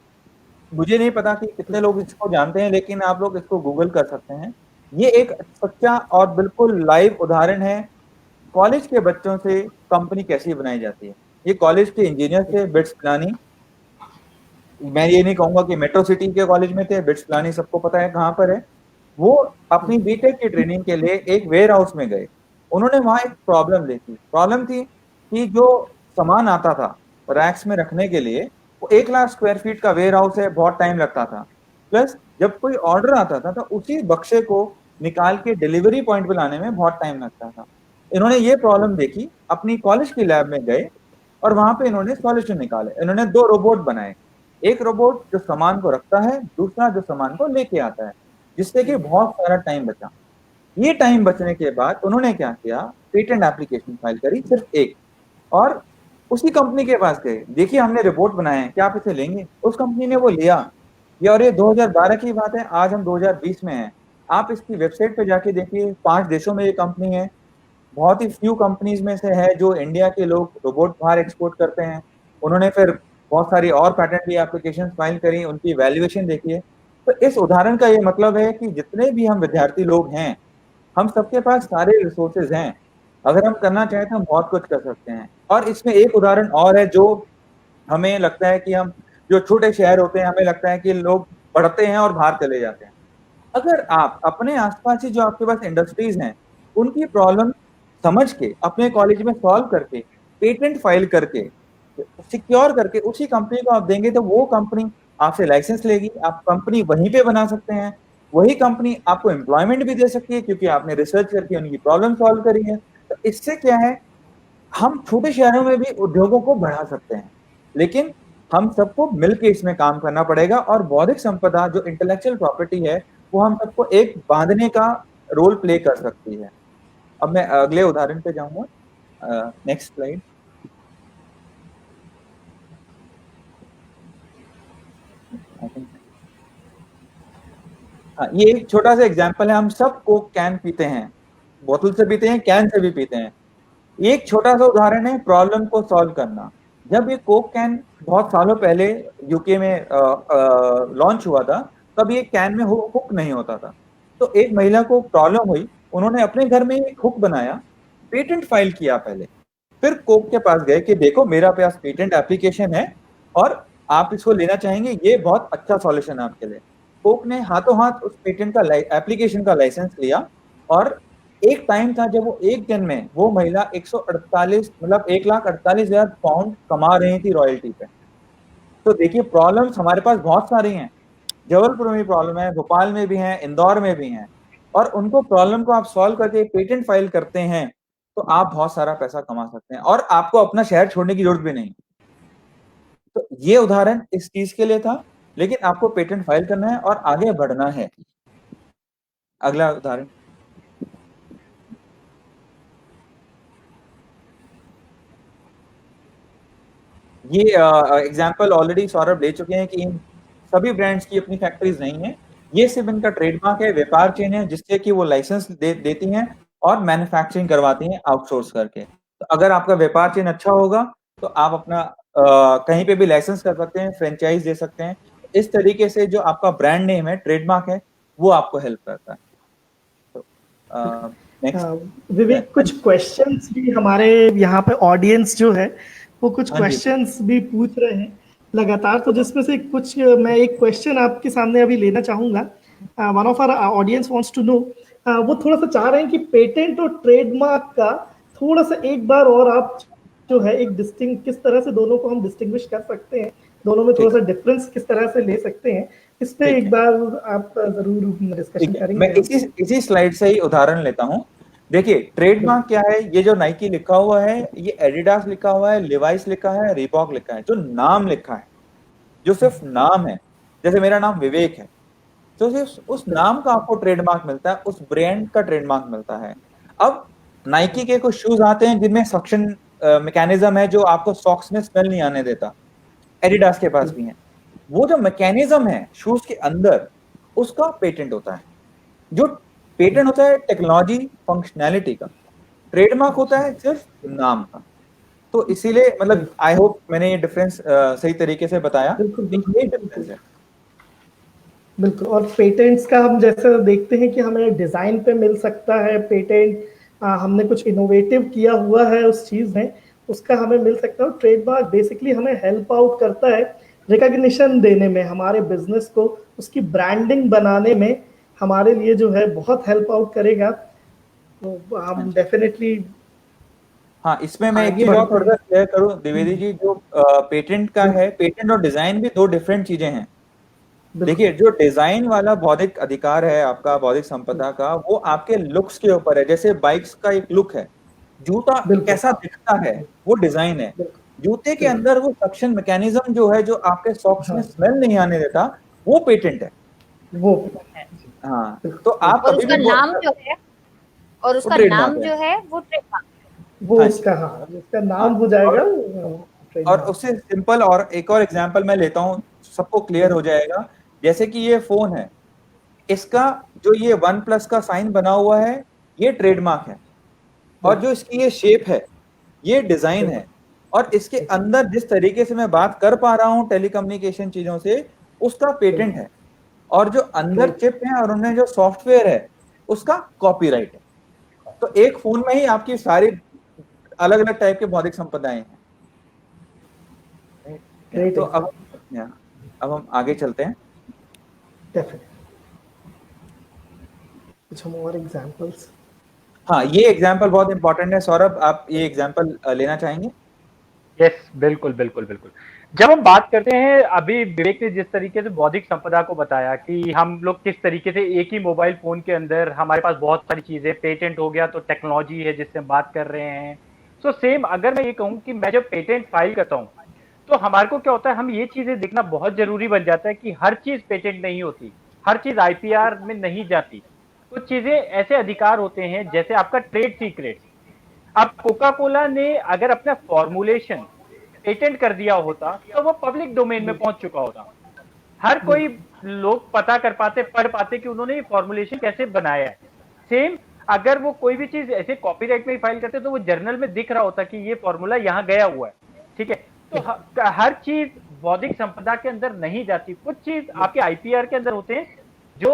मुझे नहीं पता कि कितने लोग इसको जानते हैं, लेकिन आप लोग इसको गूगल कर सकते हैं। ये एक सच्चा और बिल्कुल लाइव उदाहरण है कॉलेज के बच्चों से कंपनी कैसी बनाई जाती है। ये कॉलेज के इंजीनियर थे, बिट्स पिलानी। मैं ये नहीं कहूंगा कि मेट्रो सिटी के कॉलेज में थे, बिट्स पिलानी सबको पता है कहाँ पर है। वो अपनी बीटेक की ट्रेनिंग के लिए एक वेयर हाउस में गए। उन्होंने वहां एक प्रॉब्लम देखी। प्रॉब्लम थी कि जो सामान आता था रैक्स में रखने के लिए, वो 1 लाख स्क्वायर फीट का वेयर हाउस है, बहुत टाइम लगता था। प्लस जब कोई ऑर्डर आता था तो उसी बक्से को निकाल के डिलीवरी पॉइंट पे लाने में बहुत टाइम लगता था। इन्होंने ये प्रॉब्लम देखी, अपनी कॉलेज की लैब में गए और वहां पे इन्होंने सॉल्यूशन निकाले। इन्होंने 2 रोबोट बनाए, एक रोबोट जो सामान को रखता है, दूसरा जो सामान को लेके आता है, जिससे कि बहुत सारा टाइम बचा। ये टाइम बचने के बाद उन्होंने क्या किया, पेटेंट एप्लीकेशन फाइल करी, सिर्फ एक, और उसी कंपनी के पास गए, देखिए हमने रिपोर्ट बनाए हैं, क्या आप इसे लेंगे? उस कंपनी ने वो लिया। ये और ये 2012 की बात है, आज हम 2020 में हैं। आप इसकी वेबसाइट पे जाके देखिए, 5 देशों में ये कंपनी है। बहुत ही फ्यू कंपनीज में से है जो इंडिया के लोग रोबोट बाहर एक्सपोर्ट करते हैं। उन्होंने फिर बहुत सारी और पेटेंट की एप्लीकेशन फाइल करी, उनकी वैल्यूएशन देखिए। तो इस उदाहरण का ये मतलब है कि जितने भी हम विद्यार्थी लोग हैं, हम सबके पास सारे रिसोर्सेज हैं। अगर हम करना चाहें तो हम बहुत कुछ कर सकते हैं। और इसमें एक उदाहरण और है जो हमें लगता है कि हम जो छोटे शहर होते हैं, हमें लगता है कि लोग पढ़ते हैं और बाहर चले जाते हैं। अगर आप अपने आसपास ही जो आपके पास इंडस्ट्रीज हैं, उनकी प्रॉब्लम समझ के अपने कॉलेज में सॉल्व करके, पेटेंट फाइल करके, सिक्योर करके उसी कंपनी को आप देंगे, तो वो कंपनी आपसे लाइसेंस लेगी, आप कंपनी वहीं पे बना सकते हैं। वही कंपनी आपको एम्प्लॉयमेंट भी दे सकती है क्योंकि आपने रिसर्च करके उनकी प्रॉब्लम सॉल्व करी है। तो इससे क्या है, हम छोटे शहरों में भी उद्योगों को बढ़ा सकते हैं, लेकिन हम सबको मिलकर इसमें काम करना पड़ेगा। और बौद्धिक संपदा जो इंटेलेक्चुअल प्रॉपर्टी है, वो हम सबको एक बांधने का रोल प्ले कर सकती है। अब मैं अगले उदाहरण पे जाऊंगा, नेक्स्ट स्लाइड। हाँ, ये एक छोटा सा एग्जांपल है। हम सब कोक कैन पीते हैं, बोतल से पीते हैं, कैन से भी पीते हैं। एक छोटा सा उदाहरण है प्रॉब्लम को सॉल्व करना। जब ये कोक कैन बहुत सालों पहले यूके में लॉन्च हुआ था, तब ये कैन में हुक नहीं होता था। तो एक महिला को प्रॉब्लम हुई, उन्होंने अपने घर में एक हुक बनाया, पेटेंट फाइल किया पहले, फिर कोक के पास गए कि देखो मेरा पास पेटेंट एप्लीकेशन है और आप इसको लेना चाहेंगे, ये बहुत अच्छा सॉल्यूशन है आपके लिए। कोक ने हाथों हाथ उस पेटेंट का एप्लीकेशन का लाइसेंस लिया। और एक टाइम था जब वो एक दिन में वो महिला 148 मतलब 1,48,000 पाउंड कमा रही थी रॉयल्टी पे। तो देखिए, प्रॉब्लम्स हमारे पास बहुत सारी हैं। जबलपुर में भी प्रॉब्लम है, भोपाल में भी है, इंदौर में भी है। और उनको प्रॉब्लम को आप सॉल्व करके पेटेंट फाइल करते हैं तो आप बहुत सारा पैसा कमा सकते हैं और आपको अपना शहर छोड़ने की जरूरत भी नहीं। तो ये उदाहरण इस चीज के लिए था, लेकिन आपको पेटेंट फाइल करना है और आगे बढ़ना है। अगला उदाहरण। ये एग्जांपल ऑलरेडी सौरभ ले चुके हैं कि इन सभी ब्रांड्स की अपनी फैक्ट्रीज नहीं है। ये सिर्फ इनका ट्रेडमार्क है, व्यापार चेन है, जिससे कि वो लाइसेंस देती हैं और मैन्युफैक्चरिंग करवाती हैं आउटसोर्स करके। तो अगर आपका व्यापार चेन अच्छा होगा तो आप अपना कहीं पे भी लाइसेंस कर सकते हैं, फ्रेंचाइज दे सकते हैं। इस तरीके से जो आपका ब्रांड नेम है, ट्रेडमार्क है, वो आपको हेल्प करता है। तो नेक्स्ट विवेक, कुछ क्वेश्चंस भी हमारे यहाँ पे ऑडियंस जो है वो कुछ हाँ जी। क्वेश्चंस भी पूछ रहे हैं लगातार, तो जिसमें से कुछ मैं एक क्वेश्चन आपके सामने अभी लेना चाहूंगा। One of our audience wants to know, वो थोड़ा सा चाह रहे हैं कि पेटेंट और ट्रेडमार्क का थोड़ा सा एक बार और आप जो है एक किस तरह से दोनों को हम डिस्टिंग्विश कर सकते हैं, दोनों में थोड़ा सा डिफरेंस किस तरह से ले सकते हैं, इस पे एक बार आप जरूर डिस्कशन करेंगे। मैं इसी स्लाइड से ही उदाहरण लेता हूँ। देखिए ट्रेडमार्क क्या है, ये जो नाइकी लिखा हुआ है, ये एडिडास लिखा हुआ है, लिवाइस लिखा है, रीबॉक लिखा है, जो नाम लिखा है, जो सिर्फ नाम है, जैसे मेरा नाम विवेक है, तो सिर्फ उस नाम का आपको ट्रेडमार्क मिलता है, उस ब्रांड का ट्रेडमार्क मिलता है। अब नाइकी के कुछ शूज आते हैं जिनमें सक्शन मैकेनिज्म है जो आपको सॉक्स में स्मेल नहीं आने देता, एडिडास के पास भी है। वो जो मैकेनिज्म है शूज के अंदर, उसका पेटेंट होता है। जो पेटेंट होता है टेक्नोलॉजी फंक्शनैलिटी का, ट्रेडमार्क होता है सिर्फ नाम का। तो इसीलिए मतलब आई होप मैंने ये डिफरेंस सही तरीके से बताया। बिल्कुल, बिल्कुल, ये डिफरेंस है। बिल्कुल। और पेटेंट्स का हम जैसे देखते हैं कि हमें डिजाइन पे मिल सकता है पेटेंट, हमने कुछ इनोवेटिव किया हुआ है उस चीज में, उसका हमें मिल सकता है। ट्रेडमार्क बेसिकली हमें हेल्प आउट करता है रिकॉग्निशन देने में, हमारे बिजनेस को उसकी ब्रांडिंग बनाने में हमारे लिए जो है बहुत हेल्प आउट करेगा। तो हम डेफिनेटली हाँ, इसमें मैं एक आगे चीज और बढ़ते थोड़ा सा हैं। क्लियर करूं द्विवेदी जी, जो पेटेंट का है, पेटेंट और डिजाइन भी दो डिफरेंट चीजें हैं। देखिए जो डिजाइन वाला बौद्धिक अधिकार है आपका, बौद्धिक संपदा का, वो आपके लुक्स के ऊपर है। जैसे बाइक्स का एक लुक है, जूता बिल्कुल, कैसा दिखता है वो डिजाइन है। बिल्कुल, जूते के अंदर वो सक्शन मैकेनिज्म जो है, जो आपके सॉक्स में हाँ, स्मेल नहीं आने देता, वो पेटेंट है। वो हाँ, तो आप और कभी उसका भी नाम जो है, और उसका ट्रेडमार्क नाम है। जो है वो ट्रेडमार्क। वो हाँ जी, उसका, हाँ, उसका हाँ। नाम हो जाएगा और ट्रेडमार्क। उससे सिंपल और एक और एग्जांपल मैं लेता हूँ, सबको क्लियर हो जाएगा। जैसे कि ये फोन है, इसका जो ये वन प्लस का साइन बना हुआ है, ये ट्रेडमार्क है। और जो इसकी ये शेप है, ये डिजाइन है। और इसके अंदर जिस तरीके से मैं बात कर पा रहा हूँ टेलीकम्युनिकेशन चीजों से, उसका पेटेंट है। और जो अंदर चिप है और उनमें जो सॉफ्टवेयर है, उसका कॉपीराइट है। तो एक फोन में ही आपकी सारी अलग अलग टाइप के बौद्धिक संपदाएं हैं। Great तो अब हम आगे चलते हैं। Definitely. कुछ हम और एग्जांपल्स? हाँ, ये एग्जांपल बहुत इंपॉर्टेंट है। सौरभ, आप ये एग्जांपल लेना चाहेंगे? यस, बिल्कुल बिल्कुल बिल्कुल। जब हम बात करते हैं, अभी विवेक ने जिस तरीके से बौद्धिक संपदा को बताया कि हम लोग किस तरीके से एक ही मोबाइल फोन के अंदर हमारे पास बहुत सारी चीजें, पेटेंट हो गया तो टेक्नोलॉजी है जिससे हम बात कर रहे हैं। सो सेम अगर मैं ये कहूँ कि मैं जब पेटेंट फाइल करता हूँ, तो हमारे को क्या होता है, हम ये चीजें देखना बहुत जरूरी बन जाता है कि हर चीज पेटेंट नहीं होती, हर चीज आईपीआर में नहीं जाती। कुछ चीजें ऐसे अधिकार होते हैं, जैसे आपका ट्रेड सीक्रेट। अब कोका कोला ने अगर अपना फॉर्मुलेशन पेटेंट कर दिया होता तो वो पब्लिक डोमेन में पहुंच चुका होता, हर कोई लोग पता कर पाते, पढ़ पाते कि उन्होंने ये फॉर्मुलेशन कैसे बनाया है। सेम अगर वो कोई भी चीज ऐसे कॉपीराइट में ही फाइल करते तो वो जर्नल में दिख रहा होता कि ये फॉर्मूला यहाँ गया हुआ है। ठीक है, तो हर चीज बौद्धिक संपदा के अंदर नहीं जाती। कुछ चीज आपके आईपीआर के अंदर होते हैं जो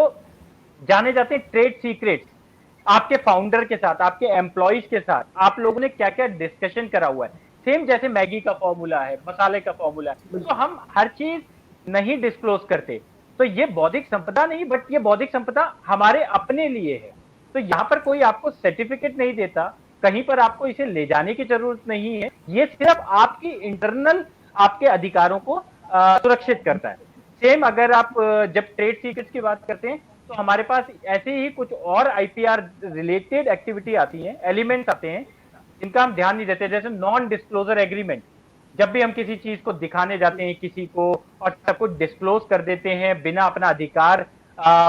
जाने जाते हैं ट्रेड सीक्रेट्स। आपके फाउंडर के साथ, आपके एम्प्लॉइज के साथ आप लोगों ने क्या क्या डिस्कशन करा हुआ है। सेम जैसे मैगी का फॉर्मूला है, मसाले का फॉर्मूला है, तो हम हर चीज नहीं डिस्क्लोज करते। तो ये बौद्धिक संपदा नहीं, बट ये बौद्धिक संपदा हमारे अपने लिए है। तो यहाँ पर कोई आपको सर्टिफिकेट नहीं देता, कहीं पर आपको इसे ले जाने की जरूरत नहीं है। ये सिर्फ आपकी इंटरनल आपके अधिकारों को सुरक्षित करता है। सेम अगर आप जब ट्रेड सीक्रेट्स की बात करते हैं, तो हमारे पास ऐसे ही कुछ और आईपीआर रिलेटेड एक्टिविटी आती हैं, एलिमेंट्स आते हैं जिनका हम ध्यान नहीं देते। जैसे नॉन डिस्क्लोजर एग्रीमेंट, जब भी हम किसी चीज को दिखाने जाते हैं किसी को और सब कुछ डिस्क्लोज कर देते हैं बिना अपना अधिकार,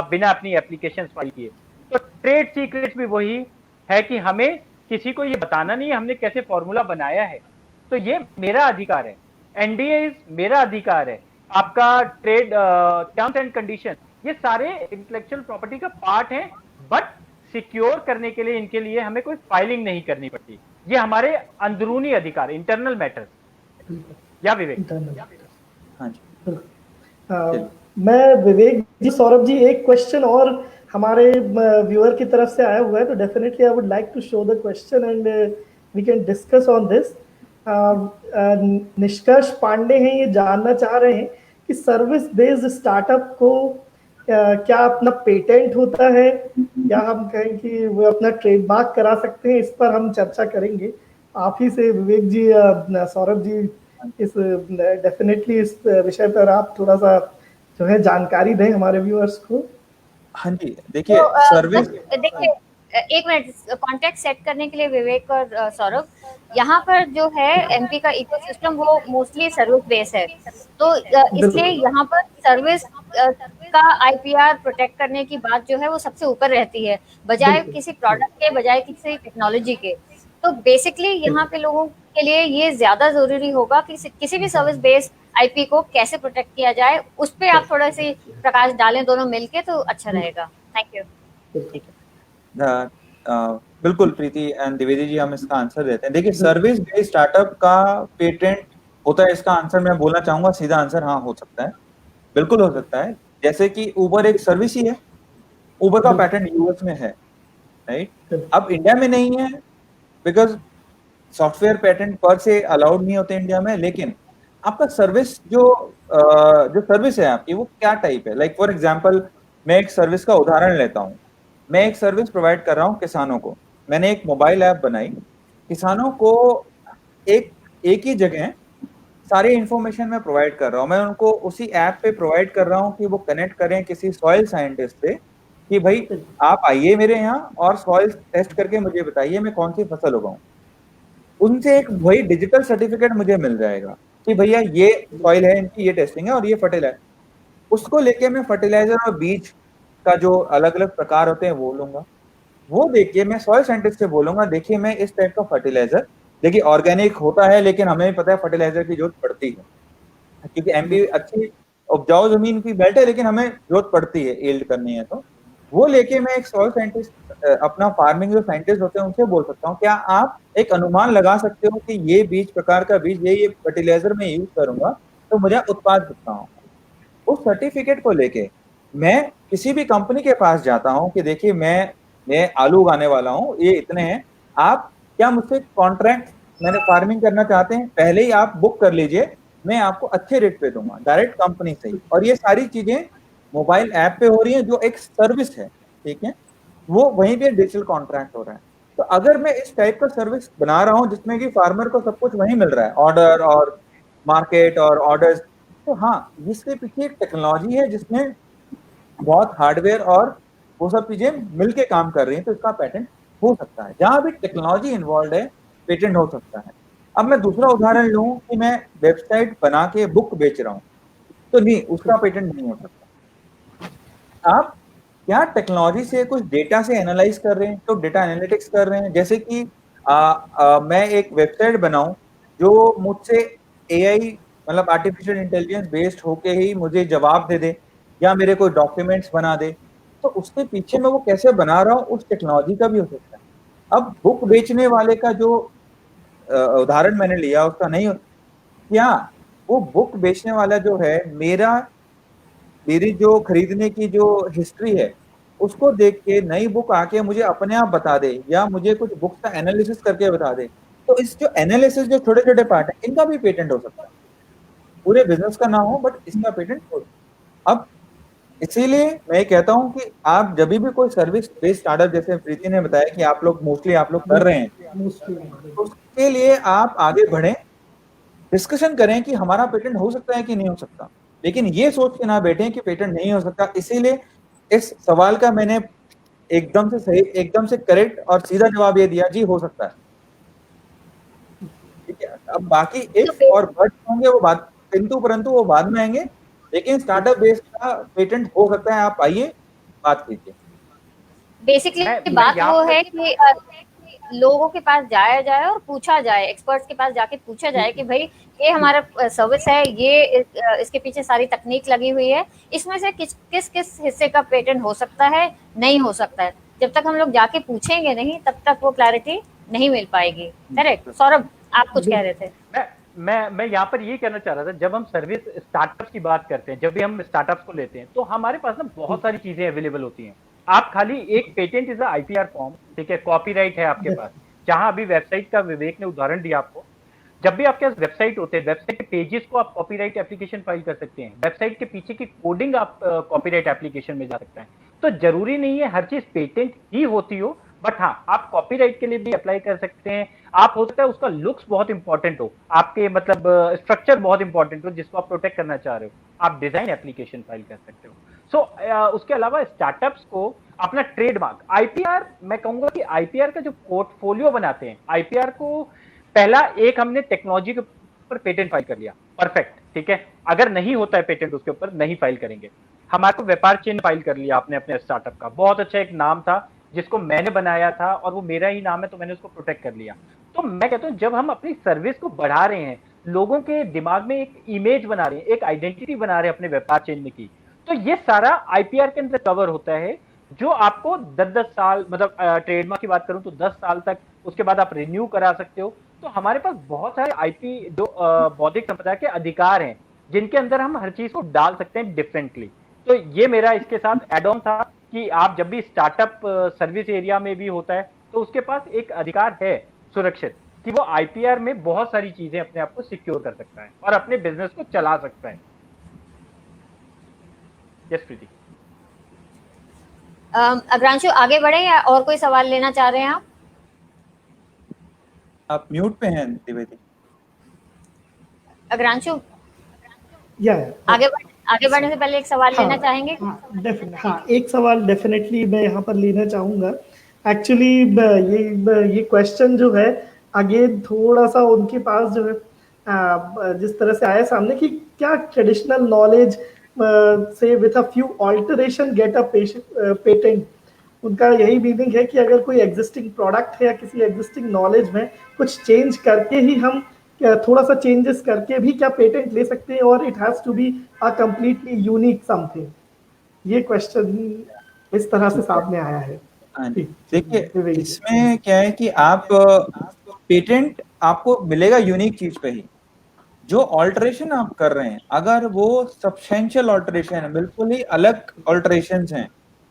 बिना अपनी एप्लीकेशन फाइल किए। तो ट्रेड सीक्रेट भी वही है कि हमें किसी को ये बताना नहीं है हमने कैसे फॉर्मूला बनाया है। तो ये मेरा अधिकार है, एनडीए मेरा अधिकार है, आपका ट्रेड टर्म्स एंड कंडीशन, ये सारे इंटेलेक्चुअल प्रॉपर्टी का पार्ट है। बट सिक्योर करने के लिए इनके लिए हमें कोई फाइलिंग नहीं करनी पड़ती। ये हमारे अंदरूनी अधिकार, इंटरनल मैटर्स। या विवेक? हाँ जी। मैं विवेक जी, सौरभ जी, एक क्वेश्चन और हमारे व्यूअर की तरफ से आया हुआ है, तो definitely I would like to show the question and we can discuss on this. Nishkarsh Pandey हैं, ये जानना चाह रहे हैं कि सर्विस बेस्ड स्टार्टअप को क्या अपना पेटेंट होता है, या हम कहें कि वो अपना ट्रेडमार्क करा सकते हैं? इस पर हम चर्चा करेंगे। आप ही से विवेक जी, सौरभ जी, इस डेफिनेटली इस विषय पर आप थोड़ा सा जो है जानकारी दें हमारे व्यूअर्स को। हाँ जी, देखिए तो सर्विस, देखिए एक मिनट, कॉन्टेक्ट सेट करने के लिए विवेक और सौरभ, यहाँ पर जो है एमपी का इकोसिस्टम वो मोस्टली सर्विस बेस है, तो इसलिए यहाँ पर सर्विस का आईपीआर प्रोटेक्ट करने की बात जो है वो सबसे ऊपर रहती है, बजाय किसी प्रोडक्ट के, बजाय किसी टेक्नोलॉजी के। तो बेसिकली यहाँ पे लोगों के लिए ये ज्यादा जरूरी होगा कि किसी भी सर्विस बेस्ड आईपी को कैसे प्रोटेक्ट किया जाए, उस पर आप थोड़ा सी प्रकाश डालें दोनों मिलके, तो अच्छा रहेगा। Thank you. बिल्कुल प्रीति एंड द्विवेदी जी, हम इसका आंसर देते हैं। देखिए, सर्विस बेस्ड स्टार्टअप का पेटेंट होता है, इसका आंसर मैं बोलना चाहूंगा, सीधा आंसर हाँ हो सकता है, बिल्कुल हो सकता है। जैसे कि उबर एक सर्विस ही है, उबर का पेटेंट यूएस में है, राइट? अब इंडिया में नहीं है बिकॉज सॉफ्टवेयर पेटेंट पर से अलाउड नहीं होते इंडिया में, लेकिन आपका सर्विस जो सर्विस है आपकी वो क्या टाइप है। लाइक फॉर एग्जांपल, मैं एक सर्विस का उदाहरण लेता हूँ। मैं एक सर्विस प्रोवाइड कर रहा हूँ किसानों को। मैंने एक मोबाइल ऐप बनाई, किसानों को एक ही जगह सारी इंफॉर्मेशन मैं प्रोवाइड कर रहा हूँ। मैं उनको उसी ऐप पे प्रोवाइड कर रहा हूँ कि वो कनेक्ट करें किसी सॉइल साइंटिस्ट से कि भाई आप आइए मेरे यहाँ और सॉइल टेस्ट करके मुझे बताइए मैं कौन सी फसल उगाऊं। उनसे एक वही डिजिटल सर्टिफिकेट मुझे मिल जाएगा कि भैया ये सॉइल है, इनकी ये टेस्टिंग है और ये फर्टिलाइजर। उसको लेके मैं फर्टिलाइजर और बीज का जो अलग अलग प्रकार होते हैं वो लूंगा। वो देखिए मैं सॉइल साइंटिस्ट से बोलूंगा, देखिए मैं इस टाइप का फर्टिलाइजर, देखिए ऑर्गेनिक होता है लेकिन हमें पता है फर्टिलाइजर की जरूरत पड़ती है क्योंकि एमपी अच्छी उपजाऊ जमीन की बेल्ट है, लेकिन हमें जरूरत पड़ती है यील्ड करनी है। तो वो लेके मैं एक सॉइल साइंटिस्ट, अपना फार्मिंग जो साइंटिस्ट होते हैं उनसे बोल सकता हूँ, क्या आप एक अनुमान लगा सकते हो कि ये बीज प्रकार का बीज ये फर्टिलाइजर में यूज करूंगा तो मुझे उत्पाद कितना होगा। उस सर्टिफिकेट को लेके मैं किसी भी कंपनी के पास जाता हूँ कि देखिए मैं आलू उगाने वाला हूँ, ये इतने हैं, आप क्या मुझसे कॉन्ट्रैक्ट मैंने फार्मिंग करना चाहते हैं, पहले ही आप बुक कर लीजिए, मैं आपको अच्छे रेट पे दूंगा डायरेक्ट कंपनी से ही। और ये सारी चीजें मोबाइल ऐप पे हो रही है जो एक सर्विस है, ठीक है, वो वहीं पे डिजिटल कॉन्ट्रैक्ट हो रहा है। तो अगर मैं इस टाइप का सर्विस बना रहा हूँ जिसमें कि फार्मर को सब कुछ वहीं मिल रहा है, ऑर्डर और मार्केट और ऑर्डर्स, तो हाँ इसके पीछे एक टेक्नोलॉजी है जिसमें बहुत हार्डवेयर और वो सब चीजें मिलके काम कर रही हैं, तो इसका पेटेंट हो सकता है। जहां भी टेक्नोलॉजी इन्वॉल्व है पेटेंट हो सकता है। अब मैं दूसरा उदाहरण लूं कि मैं वेबसाइट बना के बुक बेच रहा हूं, तो नहीं, उसका पेटेंट नहीं हो सकता। आप क्या टेक्नोलॉजी से कुछ डेटा से एनालाइज कर रहे हैं, तो डेटा एनालिटिक्स कर रहे हैं, जैसे कि मैं एक वेबसाइट बनाऊं जो मुझसे एआई मतलब आर्टिफिशियल इंटेलिजेंस बेस्ड होके ही मुझे जवाब दे दे या मेरे कोई डॉक्यूमेंट्स बना दे, तो उसके पीछे मैं वो कैसे बना रहा हूँ उस टेक्नोलॉजी का भी हो सकता है। अब बुक बेचने वाले का जो उदाहरण मैंने लिया उसका नहीं, क्या वो बुक बेचने वाला जो है मेरी जो खरीदने की जो हिस्ट्री है उसको देख के नई बुक आके मुझे अपने आप बता दे या मुझे कुछ बुक्स का एनालिसिस करके बता दे, तो इस जो एनालिसिस जो छोटे छोटे पार्ट है इनका भी पेटेंट हो सकता है। पूरे बिजनेस का ना हो बट इसका पेटेंट हो। अब इसीलिए मैं कहता हूं कि आप जब भी कोई सर्विस बेस्ड स्टार्टअप, जैसे प्रीति ने बताया कि आप लोग मोस्टली कर रहे हैं, तो उसके लिए आप आगे बढ़ें, डिस्कशन करें कि हमारा पेटेंट हो सकता है कि नहीं हो सकता, लेकिन ये सोच के ना बैठे कि पेटेंट नहीं हो सकता। इसीलिए इस सवाल का मैंने एकदम से सही, एकदम से करेक्ट और सीधा जवाब ये दिया, जी हो सकता है। ठीक है, अब बाकी इफ और बट होंगे वो बात, किंतु परंतु वो बाद में आएंगे, लेकिन स्टार्टअप बेस्ड का पेटेंट हो सकता है। आप आइए बात कीजिए। बेसिकली बात वो है कि लोगों के पास जाया जाए और पूछा जाए, एक्सपर्ट्स के पास जाके पूछा जाए कि भाई ये हमारा सर्विस है, ये इसके पीछे सारी तकनीक लगी हुई है, इसमें से किस किस हिस्से का पेटेंट हो सकता है, नहीं हो सकता है। जब तक हम लोग जाके पूछेंगे नहीं तब तक वो क्लैरिटी नहीं मिल पाएगी। करेक्ट सौरभ, आप कुछ कह रहे थे? मैं यहाँ पर ये कहना चाह रहा था, जब हम सर्विस स्टार्टअप्स की बात करते हैं, जब भी हम स्टार्टअप्स को लेते हैं, तो हमारे पास ना बहुत सारी चीजें अवेलेबल होती हैं। आप खाली एक पेटेंट इज आईपीआर फॉर्म, ठीक है, कॉपीराइट है आपके पास, जहां अभी वेबसाइट का विवेक ने उदाहरण दिया आपको। जब भी आपके पास वेबसाइट होते हैं, वेबसाइट के पेजेस को आप कॉपीराइट एप्लीकेशन फाइल कर सकते हैं, वेबसाइट के पीछे की कोडिंग आप कॉपीराइट एप्लीकेशन में जा सकते हैं। तो जरूरी नहीं है हर चीज पेटेंट ही होती हो, बट हाँ आप कॉपीराइट के लिए भी अप्लाई कर सकते हैं। आप हो सकता है उसका लुक्स बहुत इंपॉर्टेंट हो, आपके मतलब स्ट्रक्चर बहुत इंपॉर्टेंट हो जिसको आप प्रोटेक्ट करना चाह रहे हो, आप डिजाइन एप्लीकेशन फाइल कर सकते हो। सो उसके अलावा स्टार्टअप्स को अपना ट्रेडमार्क आईपीआर, मैं कहूंगा कि आईपीआर का जो पोर्टफोलियो बनाते हैं, आईपीआर को पहला एक हमने टेक्नोलॉजी के ऊपर पेटेंट फाइल कर लिया, परफेक्ट, ठीक है। अगर नहीं होता है पेटेंट उसके ऊपर नहीं फाइल करेंगे। हमारे को व्यापार चिन्ह फाइल कर लिया आपने अपने स्टार्टअप का, बहुत अच्छा एक नाम था जिसको मैंने बनाया था और वो मेरा ही नाम है, तो मैंने उसको प्रोटेक्ट कर लिया। तो मैं कहता हूँ जब हम अपनी सर्विस को बढ़ा रहे हैं, लोगों के दिमाग में एक इमेज बना रहे हैं, एक आइडेंटिटी बना रहे हैं अपने व्यापार चिन्ह की, तो ये सारा आईपीआर के अंदर कवर होता है, जो आपको 10-10 साल, मतलब ट्रेडमार्क की बात करूं तो 10 साल तक, उसके बाद आप रिन्यू करा सकते हो। तो हमारे पास बहुत सारे आईपी जो बौद्धिक संपदा के अधिकार हैं, जिनके अंदर हम हर चीज को डाल सकते हैं डिफरेंटली। तो ये मेरा इसके साथ एड ऑन था कि आप जब भी स्टार्टअप सर्विस एरिया में भी होता है, तो उसके पास एक अधिकार है सुरक्षित कि वो आईपीआर में बहुत सारी चीजें अपने आप को सिक्योर कर सकता है और अपने बिजनेस को चला सकता है। यस प्रीति। अग्रांशु आगे बढ़े या और कोई सवाल लेना चाह रहे हैं आप म्यूट पे हैं द्विवेदी। अग्रांशु या आगे बढ़ने से पहले एक सवाल लेना चाहेंगे? हाँ, एक सवाल डेफिनेटली मैं यहाँ पर लेना चाहूँगा। एक्चुअली ये क्वेश्चन जो है अगेन थोड़ा सा उनके पास जो है जिस तरह से आया सामने कि क्या ट्रेडिशनल नॉलेज से with a few alteration get a patent. उनका यही मीनिंग है कि अगर कोई एग्जिस्टिंग प्रोडक्ट है या किसी एग्जिस्टिंग नॉलेज में कुछ चेंज करके ही हम थोड़ा सा चेंजेस करके भी क्या पेटेंट ले सकते हैं, और it has to be a completely unique something. ये क्वेश्चन इस तरह से सामने आया है। देखिए इसमें क्या है कि आप पेटेंट आपको मिलेगा यूनिक चीज पे ही। जो ऑल्टरेशन आप कर रहे हैं अगर वो सब्सटेंशियल ऑल्टरेशन है, बिल्कुल ही अलग ऑल्टरेशंस हैं,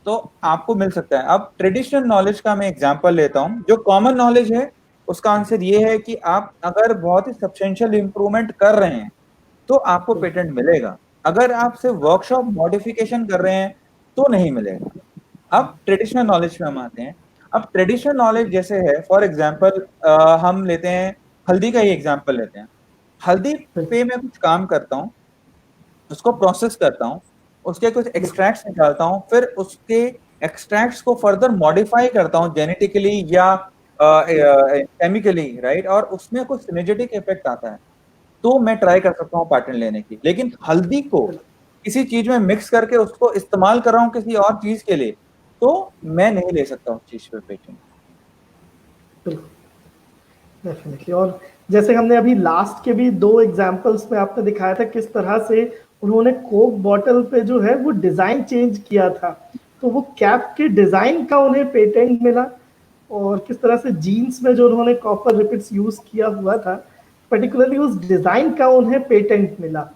तो आपको मिल सकता है। अब ट्रेडिशनल नॉलेज का मैं एग्जांपल लेता हूं। जो कॉमन नॉलेज है उसका आंसर ये है कि आप अगर बहुत ही सब्सटेंशियल इंप्रूवमेंट कर रहे हैं तो आपको पेटेंट मिलेगा। अगर आप सिर्फ वर्कशॉप मॉडिफिकेशन कर रहे हैं तो नहीं मिलेगा। अब ट्रेडिशनल नॉलेज में हम आते हैं। अब ट्रेडिशनल नॉलेज जैसे है, फॉर एग्जांपल हम लेते हैं हल्दी का ही एग्जांपल लेते हैं। हल्दी पे मैं कुछ काम करता हूँ, उसको प्रोसेस करता हूँ, उसके कुछ एक्सट्रैक्ट्स निकालता हूँ, फिर उसके एक्सट्रैक्ट्स को फर्दर मॉडिफाई करता हूँ जेनेटिकली या केमिकली, राइट, और उसमें कुछ सिनर्जेटिक इफेक्ट आता है, तो मैं ट्राई कर सकता हूँ पेटेंट लेने की। लेकिन हल्दी को किसी चीज में मिक्स करके उसको इस्तेमाल कर रहा हूँ किसी और चीज के लिए, तो मैं नहीं ले सकता उस चीज पे पेटेंट। डेफिनेटली। और जैसे हमने अभी लास्ट के भी 2 एग्जांपल्स में आपने दिखाया था किस तरह से उन्होंने कोक बॉटल पे जो है वो डिजाइन चेंज किया था, तो वो कैप के डिजाइन का उन्हें पेटेंट मिला। और किस तरह से जीन्स में जो उन्होंने कॉपर रिपिट्स यूज किया हुआ था, पर्टिकुलरली उस डिजाइन का उन्हें पेटेंट मिला।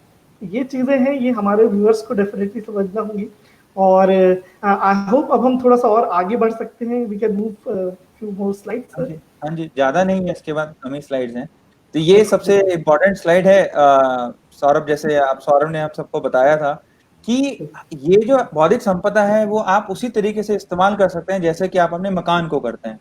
ये चीजें हैं, ये हमारे व्यूअर्स को डेफिनेटली समझना होगी। और आई होप अब हम थोड़ा सा और आगे बढ़ सकते हैं। We can move few more slides. हाँ जी, ज्यादा नहीं है, इसके बाद कम ही स्लाइड्स हैं। तो ये सबसे इम्पोर्टेंट स्लाइड है। सौरभ, जैसे सौरभ ने आप सबको बताया था कि ये जो बौद्धिक संपदा है वो आप उसी तरीके से इस्तेमाल कर सकते हैं जैसे कि आप अपने मकान को करते हैं।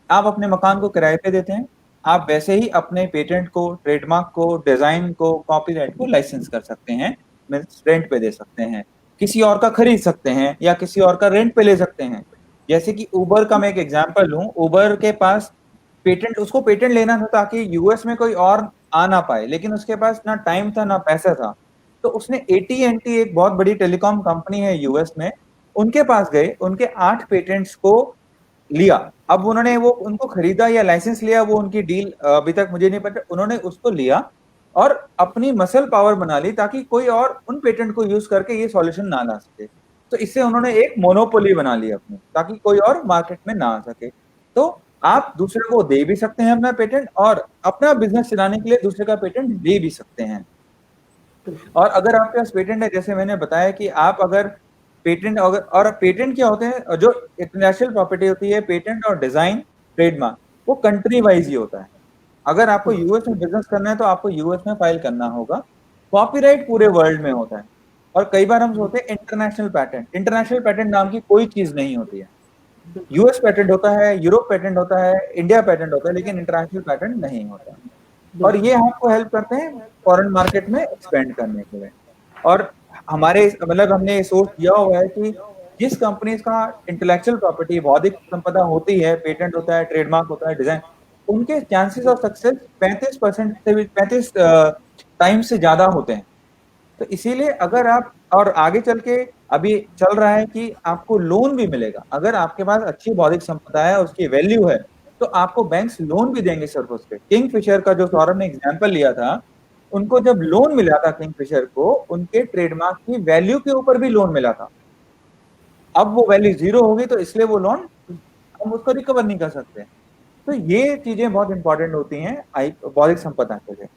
आप अपने मकान को किराए पे देते हैं, आप वैसे ही अपने पेटेंट को, ट्रेडमार्क को, डिजाइन को, कॉपीराइट को लाइसेंस कर सकते हैं, रेंट पे दे सकते हैं, किसी और का खरीद सकते हैं या किसी और का रेंट पे ले सकते हैं। जैसे कि उबर का मैं एक एग्जांपल लूं, उबर के पास पेटेंट, उसको पेटेंट लेना था ताकि यूएस में कोई और आ ना पाए, लेकिन उसके पास ना टाइम था ना पैसा था, तो उसने AT&T, एक बहुत बड़ी टेलीकॉम कंपनी है यूएस में, उनके पास गए, उनके 8 पेटेंट्स को लिया। अब उन्होंने वो उनको खरीदा या लाइसेंस लिया, वो उनकी डील अभी तक मुझे नहीं पता। उन्होंने उसको लिया और अपनी मसल पावर बना ली ताकि कोई और उन पेटेंट को यूज करके ये सॉल्यूशन ना ला सके। तो इससे उन्होंने एक मोनोपोली बना ली अपनी, ताकि कोई और मार्केट में ना आ सके। तो आप दूसरे को दे भी सकते हैं अपना पेटेंट, और अपना बिजनेस चलाने के लिए दूसरे का पेटेंट दे भी सकते हैं। और अगर आपके पास पेटेंट है, जैसे मैंने बताया कि आप अगर पेटेंट, और पेटेंट क्या होते हैं, जो इंटरनेशनल प्रॉपर्टी होती है, पेटेंट और डिजाइन, ट्रेडमार्क, वो कंट्री वाइज ही होता है। अगर आपको यूएस में बिजनेस करना है तो आपको यूएस में फाइल करना होगा। कॉपीराइट पूरे वर्ल्ड में होता है, और कई बार हम सोचते हैं इंटरनेशनल पैटेंट। इंटरनेशनल पैटेंट नाम की कोई चीज नहीं होती है। यूएस पैटेंट होता है, यूरोप पैटेंट होता है, इंडिया पैटेंट होता है, लेकिन इंटरनेशनल पैटेंट नहीं होता। और ये आपको हेल्प करते हैं फॉरेन मार्केट में एक्सपेंड करने के लिए। और हमारे मतलब हमने सोच दिया हुआ है कि जिस कंपनीज का इंटेलेक्चुअल प्रॉपर्टी बौद्धिक संपदा होती है, पेटेंट होता है, ट्रेडमार्क होता है, डिजाइन, उनके चांसेस ऑफ सक्सेस 35% से भी 35 टाइम से ज्यादा होते हैं। तो इसीलिए अगर आप, और आगे चल के अभी चल रहा है कि आपको लोन भी मिलेगा, अगर आपके पास अच्छी बौद्धिक संपदा है, उसकी वैल्यू है, तो आपको बैंक्स लोन भी देंगे सिर्फ उस पे। किंगफिशर का जो सौरभ ने एग्जांपल लिया था, उनको जब लोन मिला था किंगफिशर को, उनके ट्रेडमार्क की वैल्यू के ऊपर भी लोन मिला था। अब वो वैल्यू 0 होगी, तो इसलिए वो लोन हम उसको रिकवर नहीं कर सकते। तो ये चीजें बहुत इंपॉर्टेंट होती हैं बौद्धिक संपदा के लिए।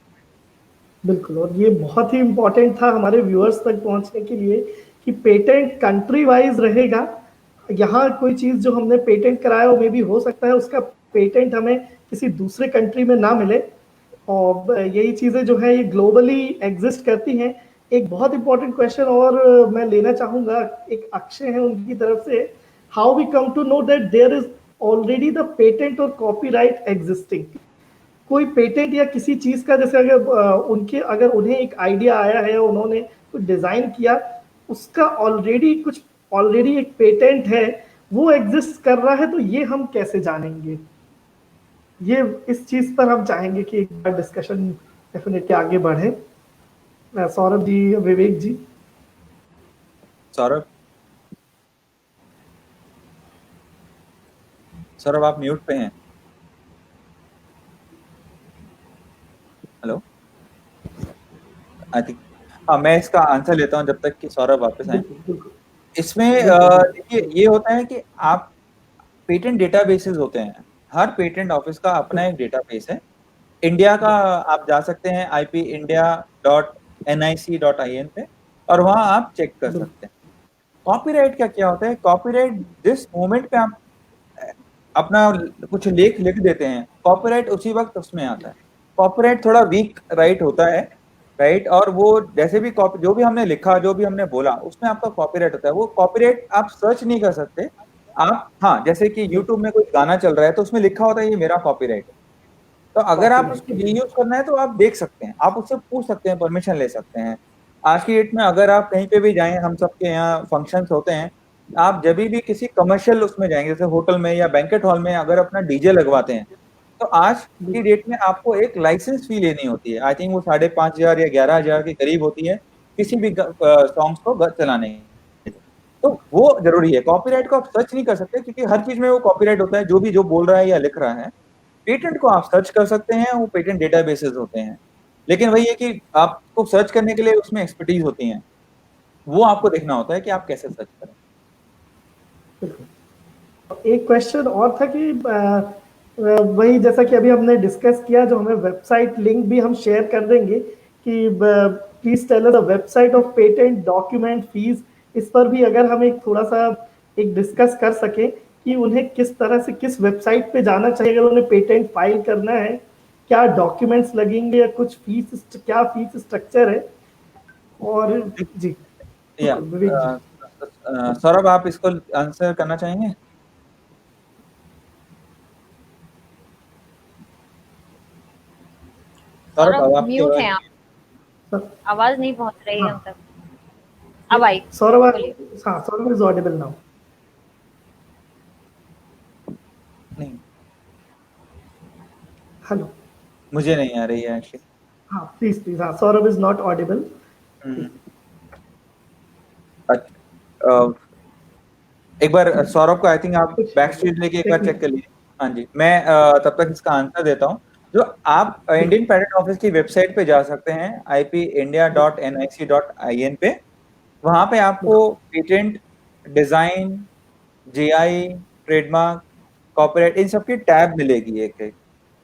बिल्कुल, और ये बहुत ही इम्पोर्टेंट था हमारे व्यूअर्स तक पहुंचने के लिए कि पेटेंट कंट्री वाइज रहेगा। यहाँ कोई चीज़ जो हमने पेटेंट कराया वो मे भी हो सकता है उसका पेटेंट हमें किसी दूसरे कंट्री में ना मिले, और यही चीज़ें जो है ये ग्लोबली एग्जिस्ट करती हैं। एक बहुत इंपॉर्टेंट क्वेश्चन और मैं लेना चाहूँगा, एक अक्षय है उनकी तरफ से, how we come to know that there is already the patent और कॉपीराइट एग्जिस्टिंग। कोई पेटेंट या किसी चीज का, जैसे अगर उन्हें एक आइडिया आया है, उन्होंने कुछ डिजाइन किया, उसका ऑलरेडी एक पेटेंट है, वो एग्जिस्ट कर रहा है, तो ये हम कैसे जानेंगे? ये इस चीज पर हम चाहेंगे कि एक बार डिस्कशन डेफिनेटली आगे बढ़े। सौरभ जी, विवेक जी। सौरभ सौरभ आप म्यूट पे हैं। हेलो, आई थिंक, हाँ, मैं इसका आंसर लेता हूँ जब तक कि सौरभ वापस आए। इसमें देखिए, ये होता है कि आप पेटेंट डेटाबेसेस होते हैं, हर पेटेंट ऑफिस का अपना एक डेटाबेस है। इंडिया का आप जा सकते हैं ipindia.nic.in पे, और वहां आप चेक कर सकते हैं। कॉपीराइट का क्या होता है? कॉपीराइट जिस मोमेंट पे आप अपना कुछ लेख लिख देते हैं, कॉपीराइट उसी वक्त उसमें आता है। कॉपीराइट थोड़ा वीक राइट होता है, राइट, और वो जैसे भी कॉपी, जो भी हमने लिखा, जो भी हमने बोला, उसमें आपका कॉपीराइट होता है। वो कॉपीराइट आप सर्च नहीं कर सकते आप। हाँ, जैसे कि यूट्यूब में कोई गाना चल रहा है तो उसमें लिखा होता है ये मेरा कॉपीराइट है, तो अगर आप उसको रीयूज करना है तो आप देख सकते हैं, आप उससे पूछ सकते हैं, परमिशन ले सकते हैं। आज की डेट में अगर आप कहीं पे भी जाएं, हम सबके यहाँ फंक्शंस होते हैं, आप जब भी किसी कमर्शियल उसमें जाएंगे, जैसे होटल में या बैंकेट हॉल में अगर अपना डीजे लगवाते हैं, तो आज की डेट में आपको एक लाइसेंस फी लेनी होती है। आई थिंक वो 5,500 या 11,000 के करीब होती है किसी भी सॉन्ग्स को चलाने की। तो वो जरूरी है। कॉपीराइट को आप सर्च नहीं कर सकते, क्योंकि हर चीज में वो कॉपीराइट होता है, जो भी जो बोल रहा है या लिख रहा है। पेटेंट को आप सर्च कर सकते हैं, वो पेटेंट डेटाबेसेस होते हैं, लेकिन वही है कि आपको सर्च करने के लिए उसमें एक्सपर्टीज होती हैं, वो आपको देखना होता है कि आप कैसे सर्च करें। एक क्वेश्चन और था कि वही जैसा कि अभी हमने डिस्कस किया, जो हमें वेबसाइट लिंक भी हम शेयर कर देंगे कि please tell us the website of patent document fees. इस पर भी अगर हम एक थोड़ा सा एक डिस्कस कर सके कि उन्हें किस तरह से, किस वेबसाइट पे जाना चाहिए अगर उन्हें पेटेंट फाइल करना है, क्या डॉक्यूमेंट्स लगेंगे या कुछ फीस, क्या फीस स्ट्रक्चर है। और जी विवेक जी। सौरभ, आप इसको आंसर करना चाहेंगे? सौरभ म्यूट है आप, आवाज नहीं पहुंच रही है हम तक। अब आई सौरभ, हाँ, सौरभ इज ऑडिबल नाउ। नहीं, हेलो, मुझे नहीं आ रही है एक्चुअली। हाँ प्लीज, हाँ, सौरभ इज नॉट ऑडिबल। एक बार सौरभ को, आई थिंक आप बैक स्टेज लेके एक बार चेक कर लीजिए। हाँ जी, मैं तब तक इसका आंसर देता हूँ। जो आप इंडियन पेटेंट ऑफिस की वेबसाइट पे जा सकते हैं, ipindia.nic.in पे। वहां पे आपको patent, design, GI, trademark, copyright, इन सब की टैब मिलेगी एक एक।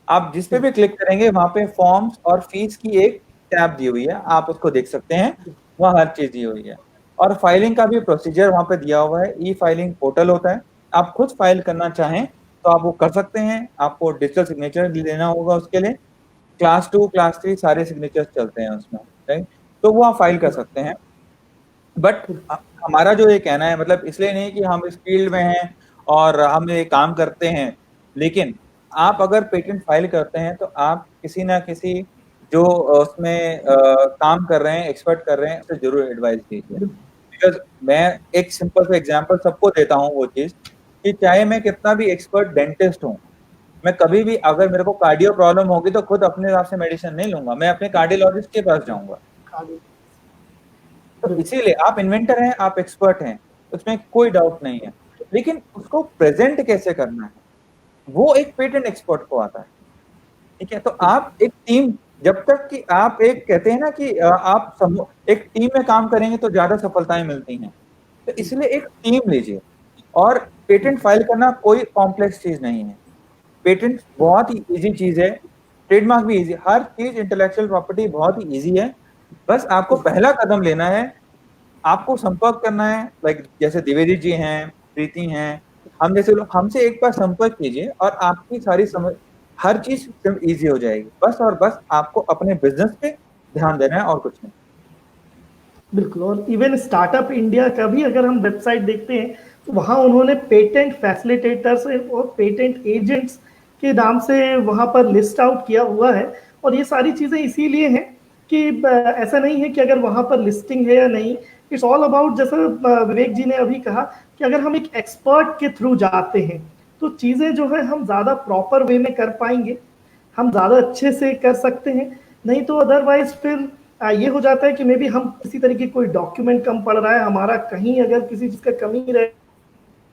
आप जिस पे भी क्लिक करेंगे वहां पे फॉर्म्स और फीस की एक टैब दी हुई है, आप उसको देख सकते हैं, वहाँ हर चीज दी हुई है। और फाइलिंग का भी प्रोसीजर वहां पे दिया हुआ है, ई फाइलिंग पोर्टल होता है। आप खुद फाइल करना चाहें तो आप वो कर सकते हैं, आपको डिजिटल सिग्नेचर लेना होगा उसके लिए। क्लास 2, क्लास 3 सारे सिग्नेचर्स चलते हैं उसमें, राइट, तो वो आप फाइल कर सकते हैं। बट हमारा जो ये कहना है, मतलब इसलिए नहीं कि हम इस फील्ड में हैं और हम ये काम करते हैं, लेकिन आप अगर पेटेंट फाइल करते हैं तो आप किसी ना किसी जो उसमें काम कर रहे हैं, एक्सपर्ट कर रहे हैं, उससे जरूर एडवाइस कीजिए। बिकॉज मैं एक सिंपल सा एग्जांपल सबको देता हूँ, वो चीज कि चाहे मैं कितना भी एक्सपर्ट डेंटिस्ट हूँ, मैं कभी भी अगर मेरे को कार्डियो प्रॉब्लम होगी तो खुद अपने हिसाब से मेडिसिन नहीं लूंगा, मैं अपने कार्डियोलॉजिस्ट के पास जाऊंगा। तो इसीलिए आप इन्वेंटर हैं, आप एक्सपर्ट हैं, उसमें कोई डाउट नहीं है, लेकिन उसको प्रेजेंट कैसे करना है वो एक पेटेंट एक्सपर्ट को आता है। ठीक है, तो आप एक टीम, जब तक कि आप एक कहते हैं ना कि आप एक टीम में काम करेंगे तो ज्यादा सफलताएं मिलती हैं, तो इसलिए एक टीम लीजिए। और पेटेंट फाइल करना कोई कॉम्प्लेक्स चीज नहीं है, पेटेंट बहुत ही इजी चीज है, ट्रेडमार्क भी इजी, हर चीज इंटेलेक्चुअल प्रॉपर्टी बहुत ही इजी है। बस आपको पहला कदम लेना है, आपको संपर्क करना है, लाइक जैसे द्विवेदी जी हैं, प्रीति हैं, हम जैसे लोग, हमसे एक बार संपर्क कीजिए और आपकी सारी समझ, हर चीज इजी हो जाएगी। बस और बस आपको अपने बिजनेस पे ध्यान देना है और कुछ नहीं। बिल्कुल। और इवन स्टार्टअप इंडिया का भी अगर हम वेबसाइट देखते हैं तो वहाँ उन्होंने पेटेंट फैसिलिटेटर्स और पेटेंट एजेंट्स के नाम से वहाँ पर लिस्ट आउट किया हुआ है। और ये सारी चीज़ें इसीलिए हैं कि ऐसा नहीं है कि अगर वहाँ पर लिस्टिंग है या नहीं, इट्स ऑल अबाउट, जैसा विवेक जी ने अभी कहा कि अगर हम एक एक्सपर्ट के थ्रू जाते हैं तो चीज़ें जो है हम ज़्यादा प्रॉपर वे में कर पाएंगे, हम ज़्यादा अच्छे से कर सकते हैं। नहीं तो अदरवाइज फिर ये हो जाता है कि मे बी हम किसी तरीके कोई डॉक्यूमेंट कम पड़ रहा है, हमारा कहीं अगर किसी चीज़ का कमी रह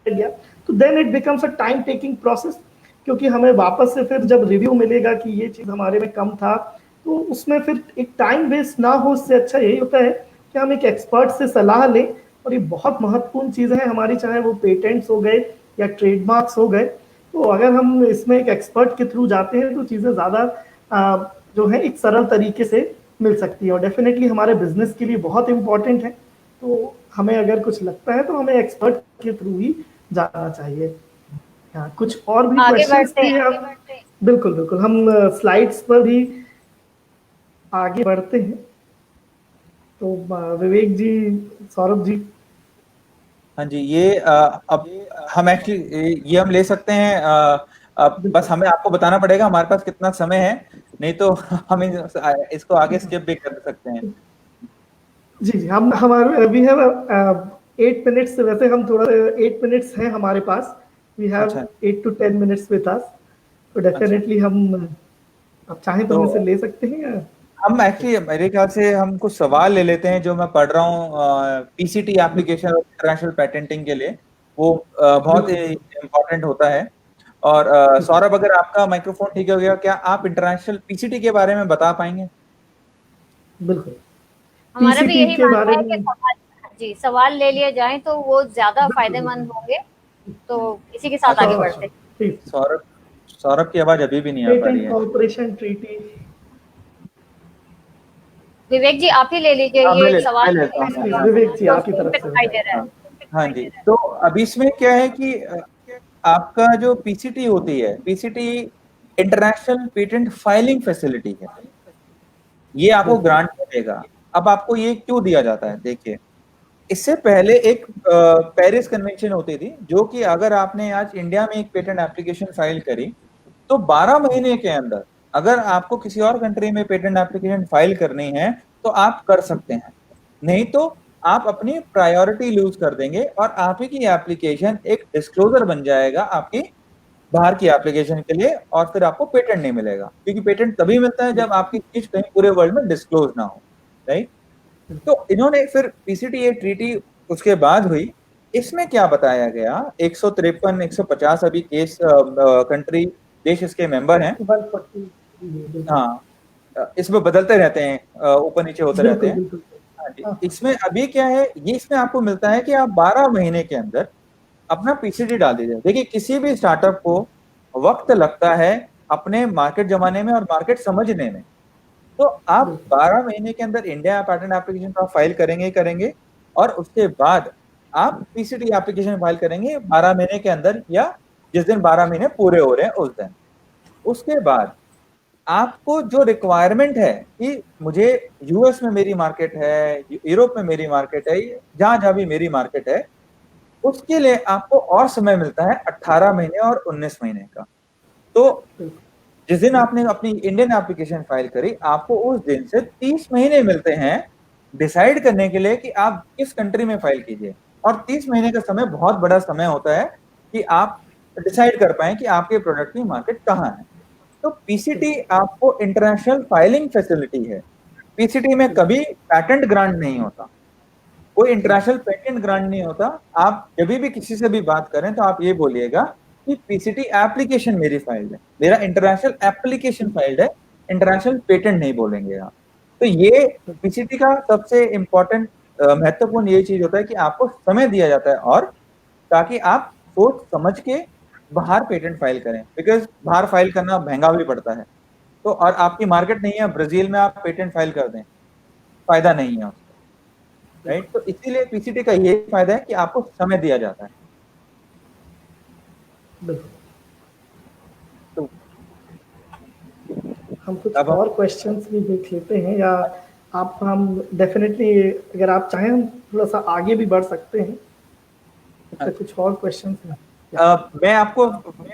गया तो then it becomes a time taking process, क्योंकि हमें वापस से फिर जब रिव्यू मिलेगा कि ये चीज़ हमारे में कम था तो उसमें फिर एक टाइम वेस्ट ना हो। उससे अच्छा यही होता है कि हम एक एक्सपर्ट से सलाह लें। और ये बहुत महत्वपूर्ण चीज़ है हमारी, चाहे वो पेटेंट्स हो गए या ट्रेडमार्क्स हो गए, तो अगर हम इसमें एक एक्सपर्ट के थ्रू जाते हैं तो चीज़ें ज़्यादा जो है एक सरल तरीके से मिल सकती है। और डेफिनेटली हमारे बिजनेस के लिए बहुत इंपॉर्टेंट है, तो हमें अगर कुछ लगता है तो हमें एक्सपर्ट के थ्रू ही जाना चाहिए। कुछ और भी क्वेश्चंस थे? बिल्कुल बिल्कुल, हम स्लाइड्स पर भी आगे बढ़ते हैं। तो विवेक जी, सौरभ जी। हाँ जी, ये अब हम एक्चुअली ये हम ले सकते हैं, अब बस हमें आपको बताना पड़ेगा हमारे पास कितना समय है, नहीं तो हम इसको आगे स्किप भी कर सकते हैं। जी, हम हमारे वी हैव 8 मिनट्स, वैसे हम थोड़ा 8 मिनट्स हैं हमारे पास, we have 8 to 10 minutes with us, तो डेफिनेटली हम आप चाहें तो हम इसे ले सकते हैं। हम एक्चुअली मेरे ख्याल से हम कुछ सवाल ले लेते हैं जो मैं पढ़ रहा हूँ पीसीटी एप्लीकेशन और इंटरनेशनल पेटेंटिंग के लिए, वो बहुत इम्पोर्टेंट होता है। और सौरभ, अगर आपका माइक्रोफोन ठीक हो गया, क्या आप इंटरनेशनल पीसीटी के बारे में बता पाएंगे? बिल्कुल, हमारा भी यही मानना है कि सवाल ले लिए जाएं तो वो ज्यादा फायदेमंद होंगे। तो इसी के साथ आगे बढ़ते हैं। सौरभ की आवाज अभी भी नहीं आ पा रही है। कॉर्पोरेशन ट्रीटी, विवेक जी आप ही ले लीजिए ये सवाल। विवेक जी आपकी तरफ से। हाँ जी, तो अभी इसमें क्या है कि आपका जो पीसीटी होती है, PCT international patent filing facility है, ये आपको ग्रांट मिलेगा। अब आपको ये क्यों दिया जाता है? देखिए, इससे पहले एक पेरिस कन्वेंशन होती थी, जो कि अगर आपने आज इंडिया में एक पेटेंट एप्लीकेशन फाइल करी तो 12 महीने के अंदर अगर आपको किसी और कंट्री में पेटेंट एप्लीकेशन फाइल करनी है तो आप कर सकते हैं, नहीं तो आप अपनी प्रायोरिटी लूज कर देंगे और आप ही की एप्लीकेशन एक डिस्क्लोजर बन जाएगा आपकी बाहर की एप्लीकेशन के लिए, और फिर आपको पेटेंट नहीं मिलेगा। क्योंकि पेटेंट तभी मिलता है जब आपकी चीज कहीं पूरे वर्ल्ड में डिस्क्लोज ना हो, राइट? तो इन्होंने फिर पीसीटी ट्रीटी उसके बाद हुई, इसमें क्या बताया गया, 153 150 अभी केस कंट्री देश इसके मेंबर हैं। हाँ, इसमें बदलते रहते हैं, ऊपर नीचे होते रहते हैं। इसमें अभी क्या है, ये इसमें आपको मिलता है कि आप 12 महीने के अंदर अपना पीसीटी डाल दीजिए। देखिए, किसी भी स्टार्टअप को वक्त लगता है अपने मार्केट जमाने में और मार्केट समझने में, तो आप 12 महीने के अंदर इंडिया पैटेंट एप्लीकेशन का फाइल करेंगे और उसके बाद आप पीसीटी एप्लीकेशन फाइल करेंगे 12 महीने के अंदर, या जिस दिन 12 महीने पूरे हो रहे हैं उस दिन। उसके बाद आपको जो रिक्वायरमेंट है कि मुझे यूएस में मेरी मार्केट है, यूरोप में मेरी मार्केट है, जहां भी मेरी मार्केट है, उसके लिए आपको और समय मिलता है 18 महीने और 19 महीने का। तो जिस दिन आपने अपनी इंडियन एप्लीकेशन फाइल करी, आपको उस दिन से 30 महीने मिलते हैं डिसाइड करने के लिए कि आप किस कंट्री में फाइल कीजिए। और 30 महीने का समय बहुत बड़ा समय होता है कि आप डिसाइड कर पाए कि आपके प्रोडक्ट की मार्केट कहाँ है। तो पीसीटी आपको इंटरनेशनल फाइलिंग फैसिलिटी है। पीसीटी में कभी पैटेंट ग्रांट नहीं होता, कोई इंटरनेशनल पेटेंट ग्रांट नहीं होता। आप जब भी किसी से भी बात करें तो आप ये बोलिएगा कि पीसीटी एप्लीकेशन मेरी फाइल्ड है, मेरा इंटरनेशनल एप्लीकेशन फाइल्ड है, इंटरनेशनल पेटेंट नहीं बोलेंगे आप। तो ये पीसीटी का सबसे इंपॉर्टेंट महत्वपूर्ण ये चीज होता है कि आपको समय दिया जाता है, और ताकि आप सोच समझ के बाहर पेटेंट फाइल करें, बिकॉज बाहर फाइल करना महंगा भी पड़ता है। तो और आपकी मार्केट नहीं है, ब्राजील में आप पेटेंट फाइल कर दें, फायदा नहीं है उसका, राइट। तो इसीलिए पीसीटी का ये फायदा है कि आपको समय दिया जाता है। तो हम कुछ और क्वेश्चंस भी देख लेते हैं, या आप हम डेफिनेटली अगर आप चाहें हम थोड़ा सा आगे भी बढ़ सकते हैं, तो कुछ और क्वेश्चंस हैं। मैं आपको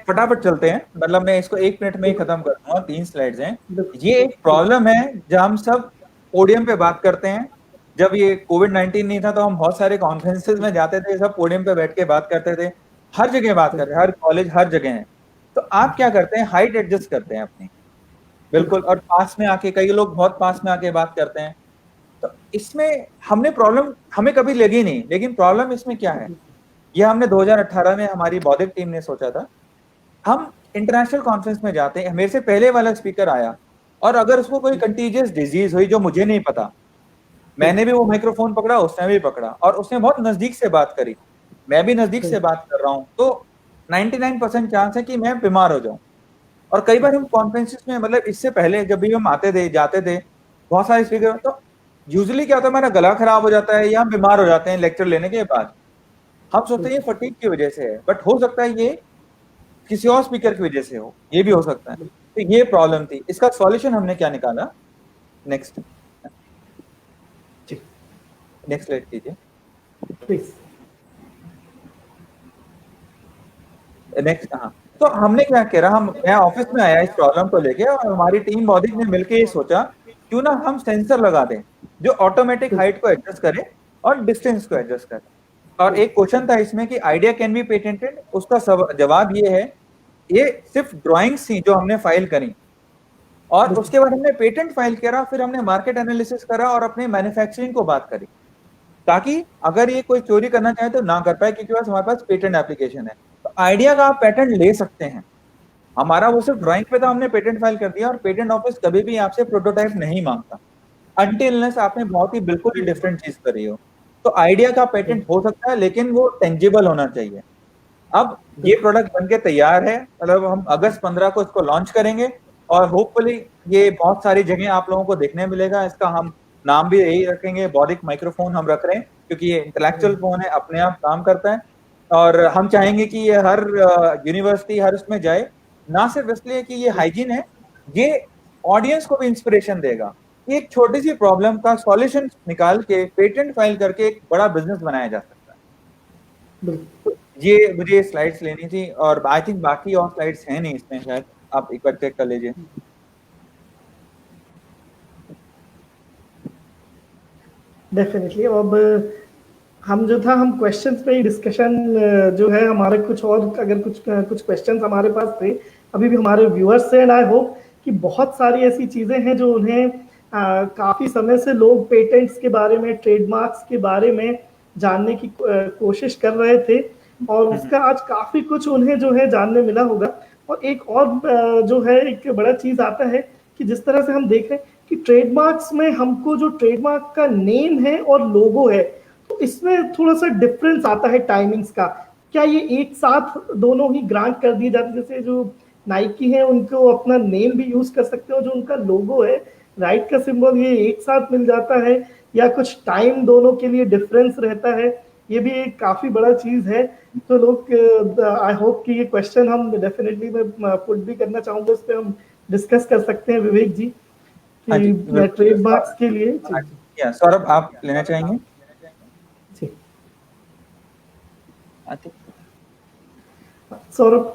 फटाफट चलते हैं, मतलब मैं इसको 1 मिनट में ही खत्म कर दूंगा, 3 स्लाइड्स हैं। ये एक प्रॉब्लम है जब हम सब पोडियम पे बात करते हैं। जब ये कोविड-19 नहीं था तो हम बहुत सारे कॉन्फ्रेंसेस में जाते थे, सब पोडियम पे बैठ के बात करते थे, हर जगह बात करते हैं, हर कॉलेज हर जगह है। तो आप क्या करते हैं, हाइट एडजस्ट करते हैं अपनी, बिल्कुल, और पास में आके, कई लोग बहुत पास में आके बात करते हैं। तो इसमें हमने प्रॉब्लम हमें कभी लगी नहीं, लेकिन प्रॉब्लम इसमें क्या है, ये हमने 2018 में हमारी बौद्धिक टीम ने सोचा था। हम इंटरनेशनल कॉन्फ्रेंस में जाते हैं, मेरे से पहले वाला स्पीकर आया, और अगर उसको कोई कंटीजियस डिजीज हुई जो मुझे नहीं पता, मैंने भी वो माइक्रोफोन पकड़ा, उसने भी पकड़ा, और उसने बहुत नजदीक से बात करी, मैं भी नजदीक से बात कर रहा हूँ, तो 99% चांस है कि मैं बीमार हो जाऊं। और कई बार हम कॉन्फ्रेंसेस में, मतलब इससे पहले जब भी हम आते थे जाते थे, बहुत सारे स्पीकर, तो यूजुअली क्या होता है, हमारा गला खराब हो जाता है या हम बीमार हो जाते हैं लेक्चर लेने के बाद। हम सोचते हैं ये फटीग की वजह से है, बट हो सकता है ये किसी और स्पीकर की वजह से हो, ये भी हो सकता है। तो ये प्रॉब्लम थी, इसका सॉल्यूशन हमने क्या निकाला। नेक्स्ट स्लाइड कीजिए प्लीज। नेक्स्ट। हाँ, तो हमने क्या करा, मैं ऑफिस में आया इस प्रॉब्लम को लेके, और हमारी टीम बौद्धिक ने मिलकर ये सोचा क्यों ना हम सेंसर लगा दें जो ऑटोमेटिक हाइट को एडजस्ट करे और डिस्टेंस को एडजस्ट करे। और एक क्वेश्चन था इसमें कि आइडिया कैन बी पेटेंटेड, उसका जवाब ये है, ये सिर्फ ड्राइंग्स थी जो हमने फाइल करी, और उसके बाद हमने पेटेंट फाइल करा, फिर हमने मार्केट एनालिसिस करा और अपने मैन्युफैक्चरिंग को बात करी, ताकि अगर ये कोई चोरी करना चाहे तो ना कर पाए, क्योंकि हमारे पास पेटेंट एप्लीकेशन है। तो आइडिया का आप पेटेंट ले सकते हैं, हमारा वो सिर्फ ड्राइंग पे था, हमने पेटेंट फाइल कर दिया, और पेटेंट ऑफिस कभी भी आपसे प्रोटोटाइप नहीं मांगता अनटिल अनलेस आपने बहुत ही बिल्कुल ही डिफरेंट चीज करी हो। तो आइडिया का पेटेंट हो सकता है, लेकिन वो टेंजिबल होना चाहिए। अब ये प्रोडक्ट बनके तैयार है, मतलब हम अगस्त 15 को इसको लॉन्च करेंगे, और होपफुली ये बहुत सारी जगह आप लोगों को देखने मिलेगा। इसका हम नाम भी यही रखेंगे, बौद्धिक माइक्रोफोन हम रख रहे हैं, क्योंकि ये इंटेलेक्चुअल फोन है, अपने आप काम करता है, और हम चाहेंगे कि ये हर यूनिवर्सिटी, हर उसमें जाए, ना सिर्फ इसलिए कि ये हाइजीन है, ये ऑडियंस को भी इंस्पिरेशन देगा। एक छोटी सी प्रॉब्लम का सॉल्यूशन निकाल के पेटेंट फाइल करके एक बड़ा बिजनेस बनाया जा सकता है। तो ये मुझे स्लाइड्स लेनी थी, और आई थिंक बाकी और स्लाइड्स हैं नहीं इसमें, शायद आप एक बार चेक कर लीजिए। डेफिनेटली। अब हम जो था, हम क्वेश्चंस पे ही डिस्कशन जो है हमारे, कुछ और अगर कुछ क्वेश्चंस हमारे पास थे, अभी भी हमारे व्यूअर्स से, एंड आई होप कि बहुत सारी ऐसी चीज़ें हैं जो उन्हें काफ़ी समय से लोग पेटेंट्स के बारे में, ट्रेडमार्क्स के बारे में जानने की कोशिश कर रहे थे, और उसका आज काफ़ी कुछ उन्हें जो है जानने मिला होगा। और एक और जो है एक बड़ा चीज़ आता है कि जिस तरह से हम देख रहे हैं कि ट्रेडमार्क्स में हमको जो ट्रेडमार्क का नेम है और लोगो है, तो इसमें थोड़ा सा डिफरेंस आता है टाइमिंग्स का। क्या ये एक साथ दोनों ही ग्रांट कर दिए जाते, जैसे जो नाइकी है उनको अपना नेम भी यूज कर सकते हो, जो उनका लोगो है, राइट का सिंबल, ये एक साथ मिल जाता है, या कुछ टाइम दोनों के लिए डिफरेंस रहता है? ये भी एक काफी बड़ा चीज है। तो लोग, आई होप कि ये क्वेश्चन हम डेफिनेटली मैं पुट भी करना चाहूंगा, इस पर हम डिस्कस कर सकते हैं विवेक जी, कि ट्रेडमार्क्स के लिए। सौरभ, आप लेना चाहेंगे? सौरभ,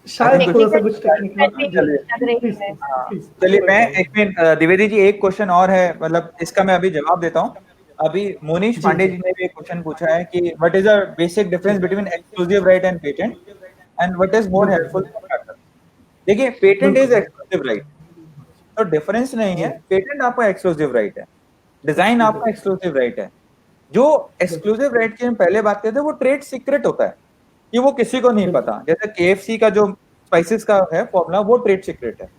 शायद थोड़ा सा कुछ टेक्निकल लग रही है। चलिए मैं एक मिनट, द्विवेदी जी एक क्वेश्चन और है, मतलब इसका मैं अभी जवाब देता हूँ। अभी मोनीश पांडे जी ने भी एक क्वेश्चन पूछा है कि what is the basic difference between exclusive right and patent and what is more helpful for startup. देखिए पेटेंट इज एक्सक्लूसिव राइट, तो डिफरेंस नहीं है। पेटेंट आपका एक्सक्लूसिव राइट है, डिजाइन आपका एक्सक्लूसिव राइट है। जो एक्सक्लूसिव राइट की हम पहले बात करते हैं वो ट्रेड सीक्रेट होता है कि वो किसी को नहीं पता। जैसे KFC का जो स्पाइसेस का है फॉर्मूला वो ट्रेड सीक्रेट है।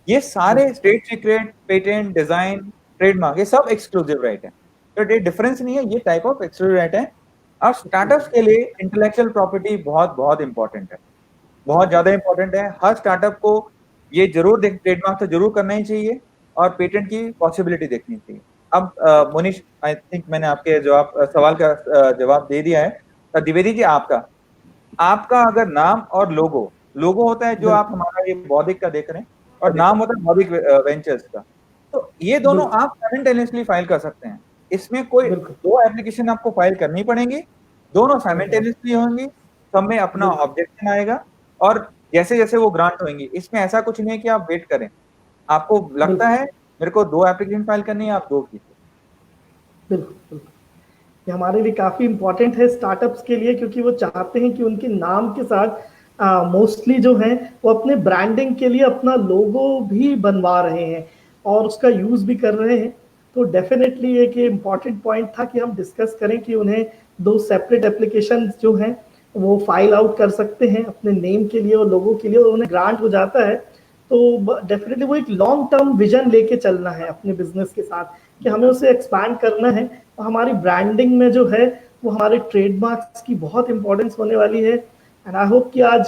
ये सारे trade secret, patent, design, trademark ये सब एक्सक्लूसिव राइट है। तो ये डिफरेंस नहीं है, ये टाइप ऑफ एक्सक्लूसिव राइट है। और स्टार्टअप्स के लिए इंटेलेक्चुअल प्रॉपर्टी बहुत बहुत इंपॉर्टेंट है, बहुत ज्यादा इंपॉर्टेंट है। हर स्टार्टअप को ये जरूर ट्रेडमार्क तो जरूर करना ही चाहिए और पेटेंट की पॉसिबिलिटी देखनी चाहिए। अब मोनीश, आई थिंक मैंने आपके सवाल का जवाब दे दिया है। द्विवेदी जी आपका अगर नाम और लोगो होता है जो आप हमारा ये बौद्धिक का देख रहे हैं, और नाम होता है बौद्धिक वेंचर्स का, तो ये दोनों आप साइमल्टेनियसली फाइल कर सकते हैं। इसमें कोई दो एप्लीकेशन आपको फाइल करनी पड़ेंगी, दोनों साइमल्टेनियसली होंगी, सब में अपना ऑब्जेक्शन आएगा और जैसे जैसे वो ग्रांट होंगी। इसमें ऐसा कुछ नहीं है कि आप वेट करें, आपको लगता है मेरे को 2 एप्लीकेशन फाइल करनी है, आप 2 कीजिए। बिल्कुल, ये हमारे लिए काफी इंपॉर्टेंट है स्टार्टअप्स के लिए, क्योंकि वो चाहते हैं कि उनके नाम के साथ मोस्टली जो है वो अपने ब्रांडिंग के लिए अपना लोगो भी बनवा रहे हैं और उसका यूज भी कर रहे हैं। तो डेफिनेटली एक इम्पॉर्टेंट पॉइंट था कि हम डिस्कस करें कि उन्हें 2 सेपरेट एप्लीकेशन जो हैं वो फाइल आउट कर सकते हैं अपने नेम के लिए और लोगो के लिए, और उन्हें ग्रांट हो जाता है। तो डेफिनेटली वो एक लॉन्ग टर्म विजन लेके चलना है अपने बिजनेस के साथ कि हमें उसे एक्सपैंड करना है। और हमारी ब्रांडिंग में जो है वो हमारे ट्रेडमार्क्स की बहुत इंपॉर्टेंस होने वाली है। एंड आई होप कि आज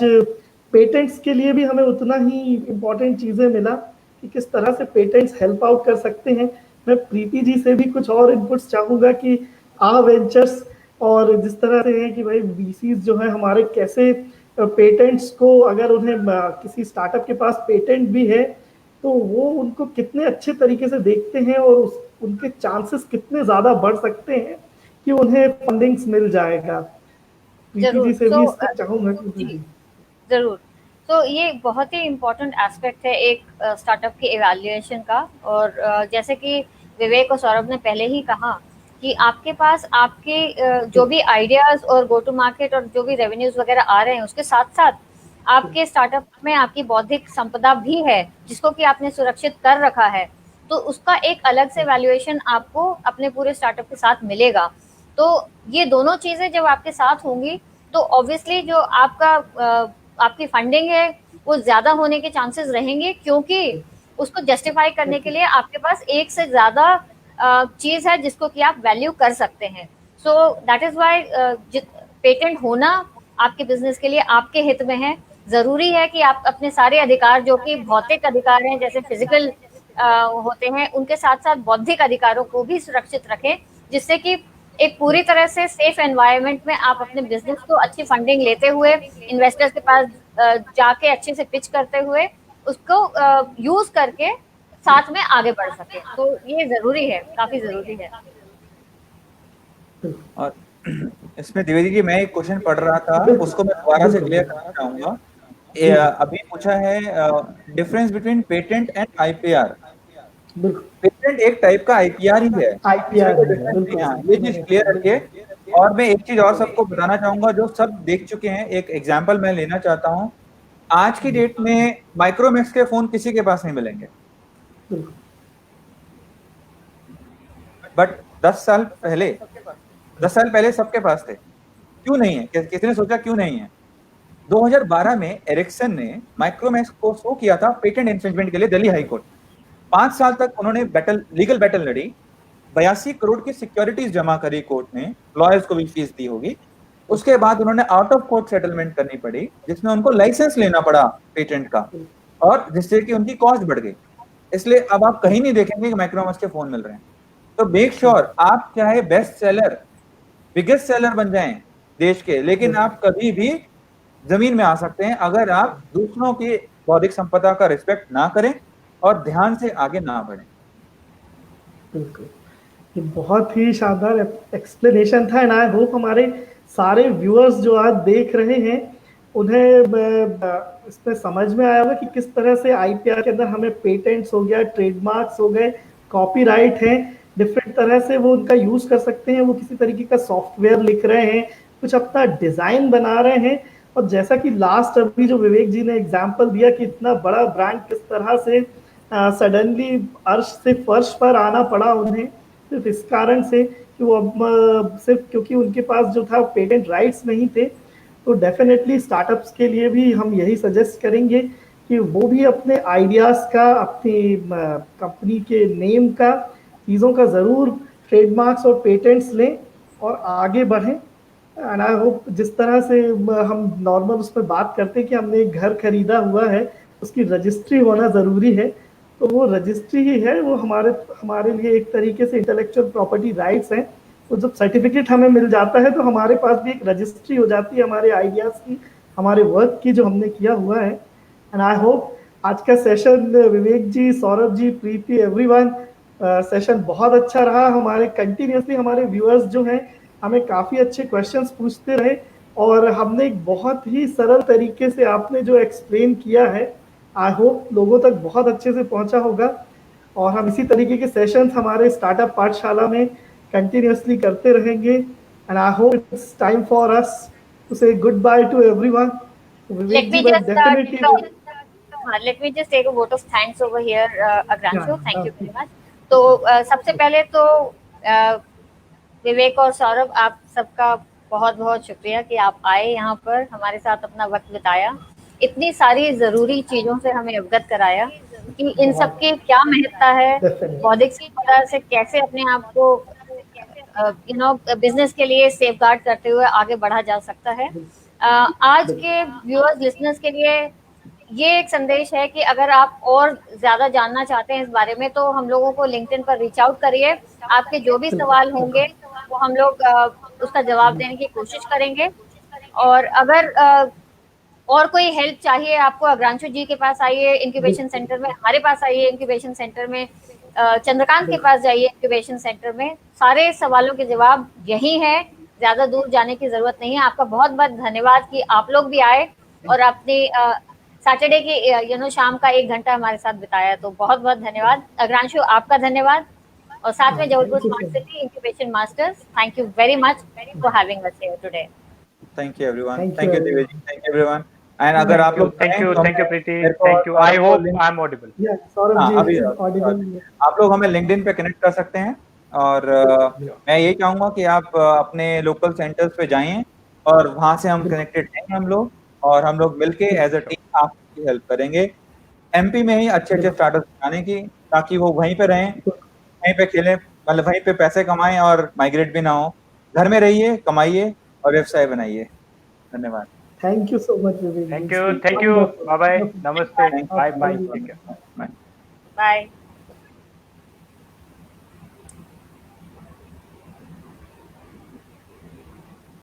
पेटेंट्स के लिए भी हमें उतना ही इम्पोर्टेंट चीज़ें मिला कि किस तरह से पेटेंट्स हेल्प आउट कर सकते हैं। मैं प्रीति जी से भी कुछ और इनपुट्स चाहूँगा कि वेंचर्स और जिस तरह से है कि भाई VCs जो है हमारे कैसे पेटेंट्स को, अगर उन्हें किसी स्टार्टअप के पास पेटेंट भी है तो वो उनको कितने अच्छे तरीके से देखते हैं और उनके चांसेस कितने ज़्यादा बढ़ सकते हैं कि उन्हें फंडिंग्स मिल जाएगा। जरूर, से भी इसको चाहूंगा कि जरूर। तो ये बहुत ही इम्पोर्टेंट एस्पेक्ट है एक स्टार्टअप की इवैल्यूएशन का। और जैसे कि विवेक और सौरभ ने पहले ही कहा कि आपके पास आपके जो भी आइडियाज और गो टू मार्केट और जो भी रेवेन्यूज वगैरह आ रहे हैं उसके साथ साथ आपके स्टार्टअप में आपकी बौद्धिक संपदा भी है जिसको कि आपने सुरक्षित कर रखा है, तो उसका एक अलग से वैल्यूएशन आपको अपने पूरे स्टार्टअप के साथ मिलेगा। तो ये दोनों चीजें जब आपके साथ होंगी तो ऑब्वियसली जो आपकी फंडिंग है वो ज्यादा होने के चांसेस रहेंगे, क्योंकि उसको जस्टिफाई करने के लिए आपके पास एक से ज्यादा चीज है जिसको कि आप वैल्यू कर सकते हैं। So that is why patent होना आपके बिजनेस के लिए आपके हित में है। जरूरी है कि आप अपने सारे अधिकार जो कि भौतिक अधिकार हैं जैसे फिजिकल होते हैं उनके साथ साथ बौद्धिक अधिकारों को भी सुरक्षित रखें, जिससे कि एक पूरी तरह से सेफ एनवायरनमेंट में आप अपने बिजनेस को अच्छी फंडिंग लेते हुए इन्वेस्टर्स के पास जाके अच्छे से पिच करते हुए उसको यूज करके साथ में आगे बढ़ सके। तो ये जरूरी है, काफी जरूरी है। और इसमें द्विवेदी जी मैं एक क्वेश्चन पढ़ रहा था उसको मैं दोबारा से क्लियर करना चाहूंगा। अभी पूछा है difference between patent and IPR। Patent एक टाइप का IPR ही है, ये चीज क्लियर रखिए। और मैं एक चीज और सबको बताना चाहूंगा जो सब देख चुके हैं, एक एग्जांपल मैं लेना चाहता हूँ। आज की डेट में माइक्रोमैक्स के फोन किसी के पास नहीं मिलेंगे, बट 10 साल पहले सबके पास थे। क्यों नहीं है? किसी ने सोचा क्यों नहीं है? 2012 में एरिक्सन ने माइक्रोमैक्स को शो किया था पेटेंट इन्फ्रिंजमेंट के लिए दिल्ली हाई कोर्ट। 5 साल तक उन्होंने लीगल बैटल लड़ी, 82 करोड़ की सिक्योरिटीज जमा करी कोर्ट में, लॉयर्स को भी फीस दी होगी। उसके बाद उन्होंने आउट ऑफ कोर्ट सेटलमेंट करनी पड़ी जिसमें उनको लाइसेंस लेना पड़ा पेटेंट का, और जिससे कि उनकी कॉस्ट बढ़ गई। इसलिए अब आप कहीं नहीं देखेंगे कि माइक्रोमैक्स के फोन मिल रहे हैं। तो मेक श्योर आप चाहे बेस्ट सेलर, बिगेस्ट सेलर बन जाएं देश के, लेकिन आप कभी भी जमीन में आ सकते हैं अगर आप दूसरों की बौद्धिक संपदा का रिस्पेक्ट ना करें और ध्यान से आगे ना बढ़ें। बिल्कुल, ये बहुत ही शानदार एक्सप्लेनेशन था। एंड आई होप हमारे सारे व्यूअर्स जो आज देख रहे हैं उन्हें इसमें समझ में आया होगा कि किस तरह से आईपीआर के अंदर हमें पेटेंट्स हो गया, ट्रेडमार्क्स हो गए, कॉपीराइट है, डिफरेंट तरह से वो उनका यूज कर सकते हैं। वो किसी तरीके का सॉफ्टवेयर लिख रहे हैं, कुछ अपना डिजाइन बना रहे हैं। और जैसा कि लास्ट अभी जो विवेक जी ने एग्जांपल दिया कि इतना बड़ा ब्रांड किस तरह से सडनली अर्श से फर्श पर आना पड़ा उन्हें, सिर्फ इस कारण से कि वो अब सिर्फ क्योंकि उनके पास जो था पेटेंट राइट्स नहीं थे। तो डेफिनेटली स्टार्टअप्स के लिए भी हम यही सजेस्ट करेंगे कि वो भी अपने आइडियाज़ का, अपनी कंपनी के नेम का, चीज़ों का ज़रूर ट्रेडमार्क्स और पेटेंट्स लें और आगे बढ़ें। एंड आई होप जिस तरह से हम नॉर्मल उसमें बात करते हैं कि हमने एक घर खरीदा हुआ है, उसकी रजिस्ट्री होना ज़रूरी है, तो वो रजिस्ट्री ही है, वो हमारे लिए एक तरीके से इंटेलेक्चुअल प्रॉपर्टी राइट्स हैं। तो जब सर्टिफिकेट हमें मिल जाता है तो हमारे पास भी एक रजिस्ट्री हो जाती है हमारे आइडियाज़ की, हमारे वर्क की जो हमने किया हुआ है। एंड आई होप आज का सेशन विवेक जी, सौरभ जी, प्रीति, एवरीवन, सेशन बहुत अच्छा रहा। हमारे कंटिन्यूसली हमारे व्यूअर्स जो हैं हमें काफ़ी अच्छे क्वेश्चंस पूछते रहे और हमने एक बहुत ही सरल तरीके से आपने जो एक्सप्लेन किया है, आई होप लोगों तक बहुत अच्छे से पहुंचा होगा। और हम इसी तरीके के सेशंस हमारे स्टार्टअप पाठशाला में कंटिन्यूसली करते रहेंगे। And I hope it's time for us to say goodbye to everyone. Let me just let me just take a vote of thanks over here, Agranshu. Thank you very much. तो सबसे पहले तो विवेक और सौरभ, आप सबका बहुत बहुत शुक्रिया कि आप आए यहाँ पर, हमारे साथ अपना वक्त बिताया, इतनी सारी जरूरी चीजों से हमें अवगत कराया कि इन सब की क्या महत्ता है, बौद्धिक संपदा से कैसे अपने आप को बिजनेस के लिए सेफगार्ड करते हुए आगे बढ़ा जा सकता है। आज के व्यूअर्स, लिसनर्स के लिए ये एक संदेश है कि अगर आप और ज्यादा जानना चाहते हैं इस बारे में तो हम लोगों को लिंक्डइन पर रीच आउट करिए। आपके जो भी सवाल होंगे वो हम लोग उसका जवाब देने की कोशिश करेंगे। और अगर और कोई हेल्प चाहिए आपको, अग्रांशु जी के पास आइए इंक्यूबेशन सेंटर में, हमारे पास आइए इंक्यूबेशन सेंटर में, चंद्रकांत के पास जाइए इंक्यूबेशन सेंटर में। सारे सवालों के जवाब यही है, ज्यादा दूर जाने की जरूरत नहीं है। आपका बहुत बहुत धन्यवाद कि आप लोग भी आए और अपनी सैटरडे की शाम का 1 घंटा हमारे साथ बिताया। तो बहुत बहुत धन्यवाद अग्रांशु, आपका धन्यवाद। और साथ में Jabalpur smart city incubation masters, thank you very much for having us here today. Thank you everyone, thank you Divya ji, thank you everyone. And अगर आप लोग thank you Preeti, thank you, I hope I am audible. Saurabh ji audible, आप लोग हमें LinkedIn पे connect कर सकते हैं। और मैं यही चाहूंगा कि आप अपने लोकल सेंटर्स पे जाइए और वहां से हम कनेक्टेड हैं हम लोग, और हम लोग मिलके एज अ टीम आपकी हेल्प करेंगे एमपी में ही अच्छे अच्छे स्टार्टअप बनाने की, ताकि वो वहीं पे रहें, वहीं पे खेलें, मतलब वहीं पे पैसे कमाएं और माइग्रेट भी ना हो। घर में रहिए, कमाइए और व्यवसाय बनाइए। धन्यवाद। Thank you so much Vivek. Thank you, bye bye, नमस्ते, bye bye, take care, bye.